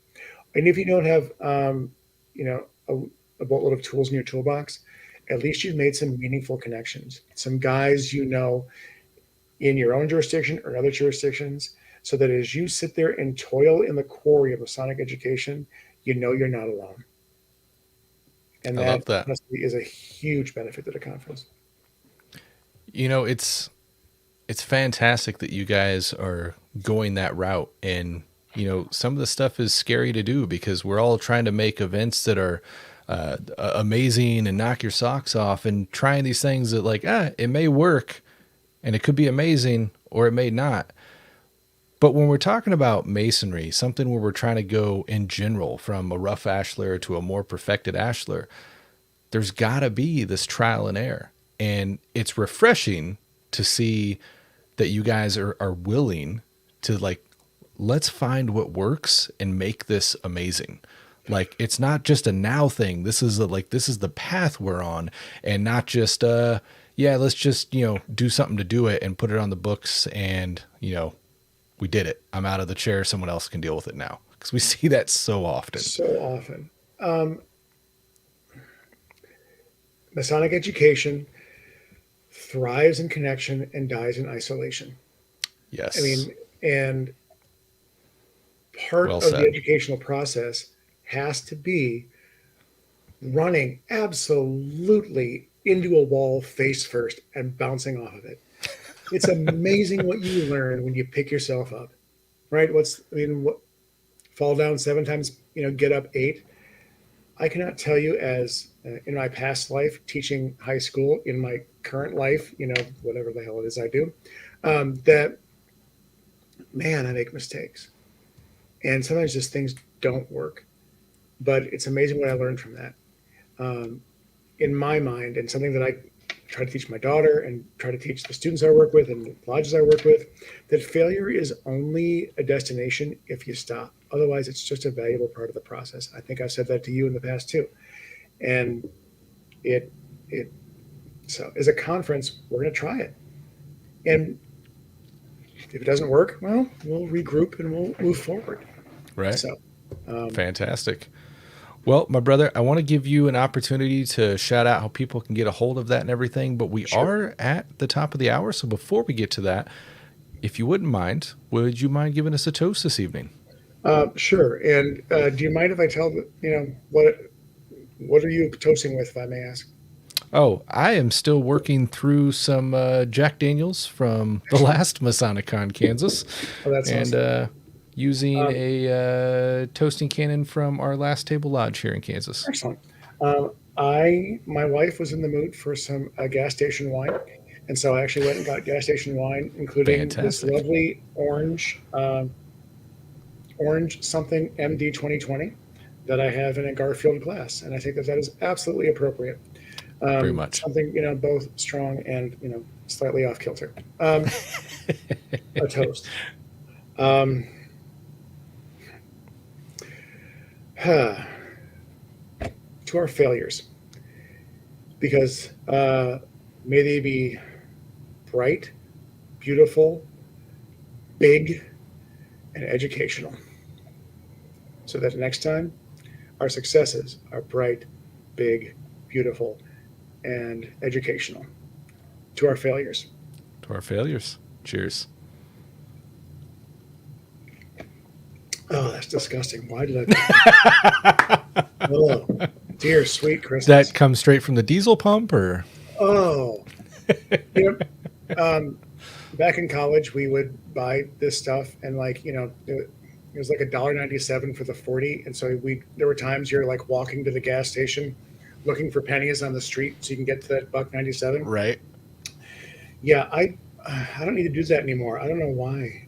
And if you don't have, a boatload of tools in your toolbox, at least you've made some meaningful connections, some guys in your own jurisdiction or other jurisdictions, so that as you sit there and toil in the quarry of Masonic education, you're not alone. And I that love that. honestly is a huge benefit to the conference. It's fantastic that you guys are going that route. And, some of the stuff is scary to do because we're all trying to make events that are amazing and knock your socks off, and trying these things that it may work and it could be amazing or it may not. But when we're talking about masonry, something where we're trying to go in general from a rough ashlar to a more perfected ashlar, there's got to be this trial and error. And it's refreshing to see that you guys are willing to let's find what works and make this amazing. It's not just a now thing. This is this is the path we're on, and not just let's just do something to do it and put it on the books, and we did it. I'm out of the chair. Someone else can deal with it now, because we see that so often. So often. Masonic education thrives in connection and dies in isolation. Yes. I mean, and part Well of said. the educational process has to be running absolutely into a wall face first and bouncing off of it. It's amazing what you learn when you pick yourself up, right? Fall down 7 times, get up 8. I cannot tell you, as in my past life teaching high school, in my current life, whatever the hell it is I do, that, man, I make mistakes. And sometimes just things don't work. But it's amazing what I learned from that. In my mind, and something that I try to teach my daughter and try to teach the students I work with and the lodges I work with, that failure is only a destination if you stop. Otherwise, it's just a valuable part of the process. I think I've said that to you in the past too. And it So as a conference, we're going to try it. And if it doesn't work, well, we'll regroup and we'll move forward. Right. So, Fantastic. Well, my brother, I want to give you an opportunity to shout out how people can get a hold of that and everything, but we are at the top of the hour. So before we get to that, if you wouldn't mind, would you mind giving us a toast this evening? sure. And do you mind if I tell what are you toasting with, if I may ask? Oh, I am still working through some Jack Daniels from the last Masonic Con, Kansas, Oh, that's and awesome. using a toasting cannon from our last Table Lodge here in Kansas. Excellent. My wife was in the mood for some gas station wine, and so I actually went and got gas station wine, including this Fantastic. lovely orange something MD 2020 that I have in a Garfield glass, and I think that is absolutely appropriate. Very much. Something both strong and slightly off kilter. A toast. To our failures, because may they be bright, beautiful, big, and educational, so that next time our successes are bright, big, beautiful, and educational. To our failures. To our failures. Cheers. Oh, that's disgusting. Why did I? Oh, dear sweet Christmas. That comes straight from the diesel pump, or? Oh, back in college, we would buy this stuff, and it was like $1.97 for the 40, and so there were times you're like walking to the gas station, looking for pennies on the street so you can get to that $1.97. Right. Yeah, I don't need to do that anymore. I don't know why.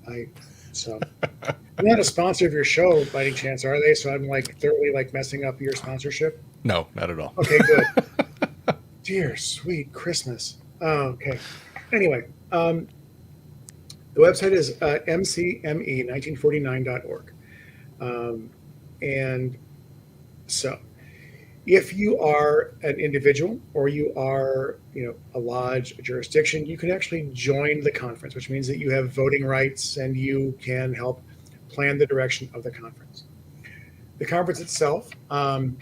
I'm not a sponsor of your show by any chance, are they? So I'm thoroughly messing up your sponsorship. No, not at all. Okay, good. Dear sweet Christmas. Oh, okay. Anyway, the website is MCME1949.org. And so if you are an individual or you are, a lodge, a jurisdiction, you can actually join the conference, which means that you have voting rights and you can help plan the direction of the conference. The conference itself, so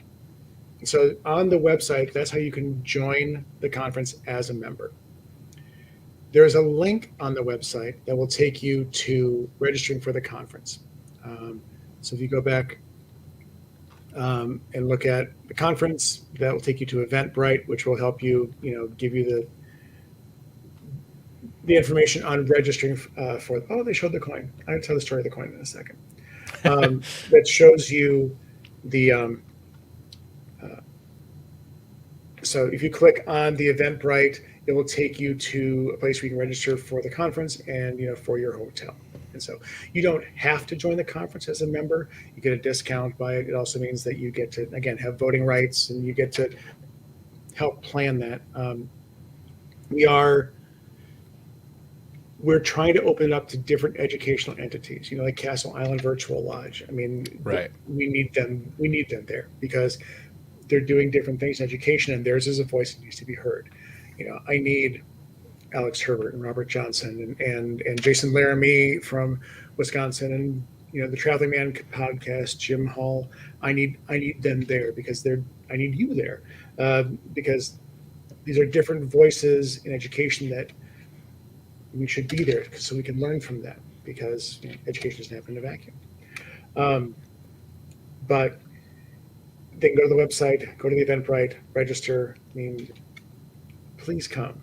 on the website, that's how you can join the conference as a member. There's a link on the website that will take you to registering for the conference. So if you go back and look at the conference, that will take you to Eventbrite, which will help you, give you the information on registering for. Oh, they showed the coin. I'll tell the story of the coin in a second. That shows you the. So if you click on the Eventbrite, it will take you to a place where you can register for the conference and for your hotel. And so you don't have to join the conference as a member. You get a discount by it. It also means that you get to, again, have voting rights and you get to help plan that. We're trying to open it up to different educational entities, like Castle Island Virtual Lodge. I mean, right. We need them there because they're doing different things in education, and theirs is a voice that needs to be heard. I need Alex Herbert and Robert Johnson and Jason Laramie from Wisconsin, and the Traveling Man podcast, Jim Hall. I need them there because I need you there because these are different voices in education that we should be there so we can learn from them because education doesn't happen in a vacuum. But they can go to the website, go to the Eventbrite, register. I mean, please come.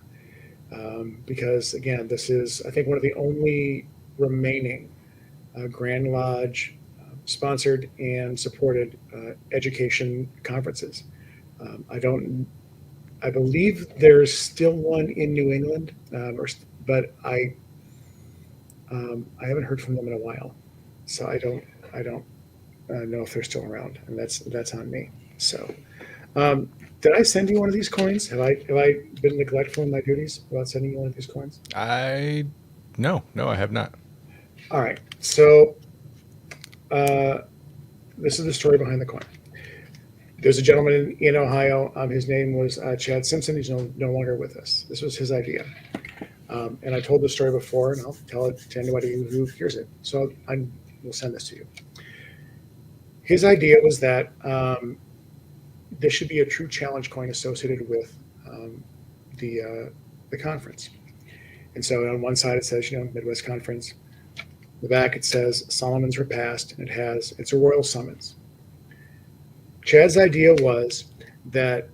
Because again, this is, I think, one of the only remaining Grand Lodge sponsored and supported education conferences. I believe there's still one in New England, but I haven't heard from them in a while, so I don't know if they're still around, and that's on me. So. Did I send you one of these coins? Have I been neglectful in my duties about sending you one of these coins? No, I have not. All right. So this is the story behind the coin. There's a gentleman in Ohio. His name was Chad Simpson. He's no longer with us. This was his idea. And I told the story before, and I'll tell it to anybody who hears it. So I will send this to you. His idea was that there should be a true challenge coin associated with the conference. And so on one side it says, Midwest Conference. The back it says Solomon's Repast, and it's a royal summons. Chad's idea was that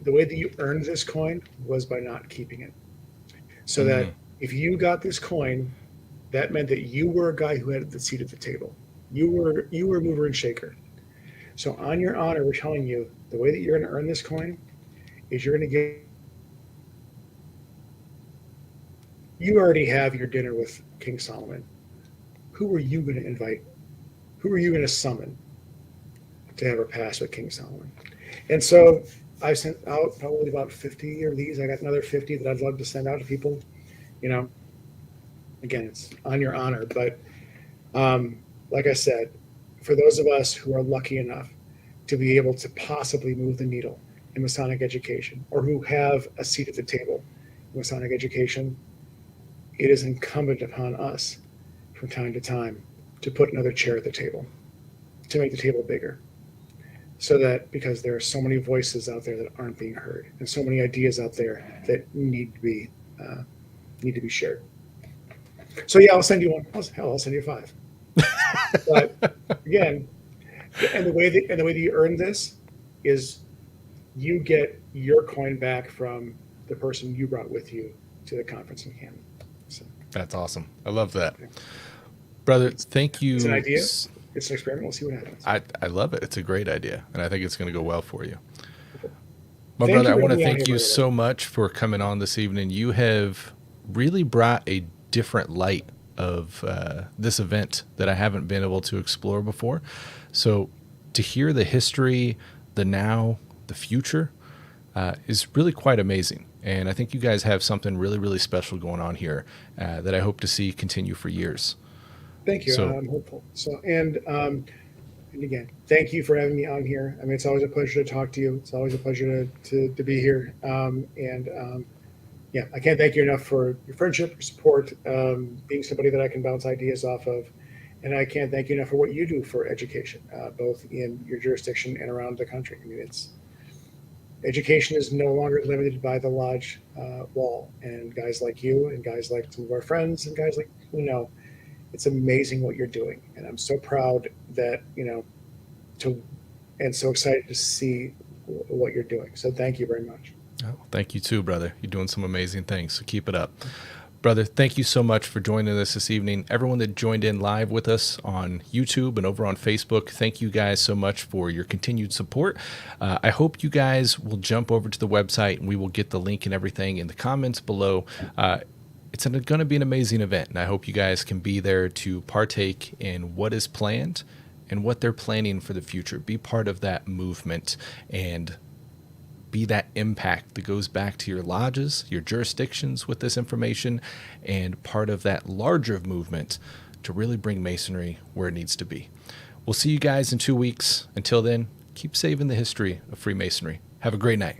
the way that you earned this coin was by not keeping it. So that if you got this coin, that meant that you were a guy who had the seat at the table. You were a mover and shaker. So on your honor, we're telling you the way that you're going to earn this coin is you're going to get. You already have your dinner with King Solomon. Who are you going to invite? Who are you going to summon to have a pass with King Solomon? And so I sent out probably about 50 of these. I got another 50 that I'd love to send out to people. Again, it's on your honor. But like I said, for those of us who are lucky enough to be able to possibly move the needle in Masonic education, or who have a seat at the table in Masonic education, it is incumbent upon us from time to time to put another chair at the table, to make the table bigger. So that, because there are so many voices out there that aren't being heard, and so many ideas out there that need to be shared. So yeah, I'll send you one. I'll send you 5. But again, and the way that you earn this is you get your coin back from the person you brought with you to the conference in Canada. So that's awesome. I love that, brother. Thank you. It's an idea. It's an experiment. We'll see what happens. I love it. It's a great idea, and I think it's going to go well for you. My brother, I want to thank you so much for coming on this evening. You have really brought a different light of this event that I haven't been able to explore before. So to hear the history, the now, the future is really quite amazing. And I think you guys have something really, really special going on here that I hope to see continue for years. Thank you. I'm hopeful. So, and again, thank you for having me on here. I mean, it's always a pleasure to talk to you. It's always a pleasure to be here. Yeah, I can't thank you enough for your friendship, your support, being somebody that I can bounce ideas off of. And I can't thank you enough for what you do for education, both in your jurisdiction and around the country. I mean, education is no longer limited by the lodge wall. And guys like you and guys like some of our friends and guys like, it's amazing what you're doing. And I'm so proud that, and so excited to see what you're doing. So thank you very much. Oh, thank you too, brother. You're doing some amazing things, so keep it up. Brother, thank you so much for joining us this evening. Everyone that joined in live with us on YouTube and over on Facebook, thank you guys so much for your continued support. I hope you guys will jump over to the website, and we will get the link and everything in the comments below. It's going to be an amazing event, and I hope you guys can be there to partake in what is planned and what they're planning for the future. Be part of that movement and be that impact that goes back to your lodges, your jurisdictions with this information, and part of that larger movement to really bring Masonry where it needs to be. We'll see you guys in 2 weeks. Until then, keep saving the history of Freemasonry. Have a great night.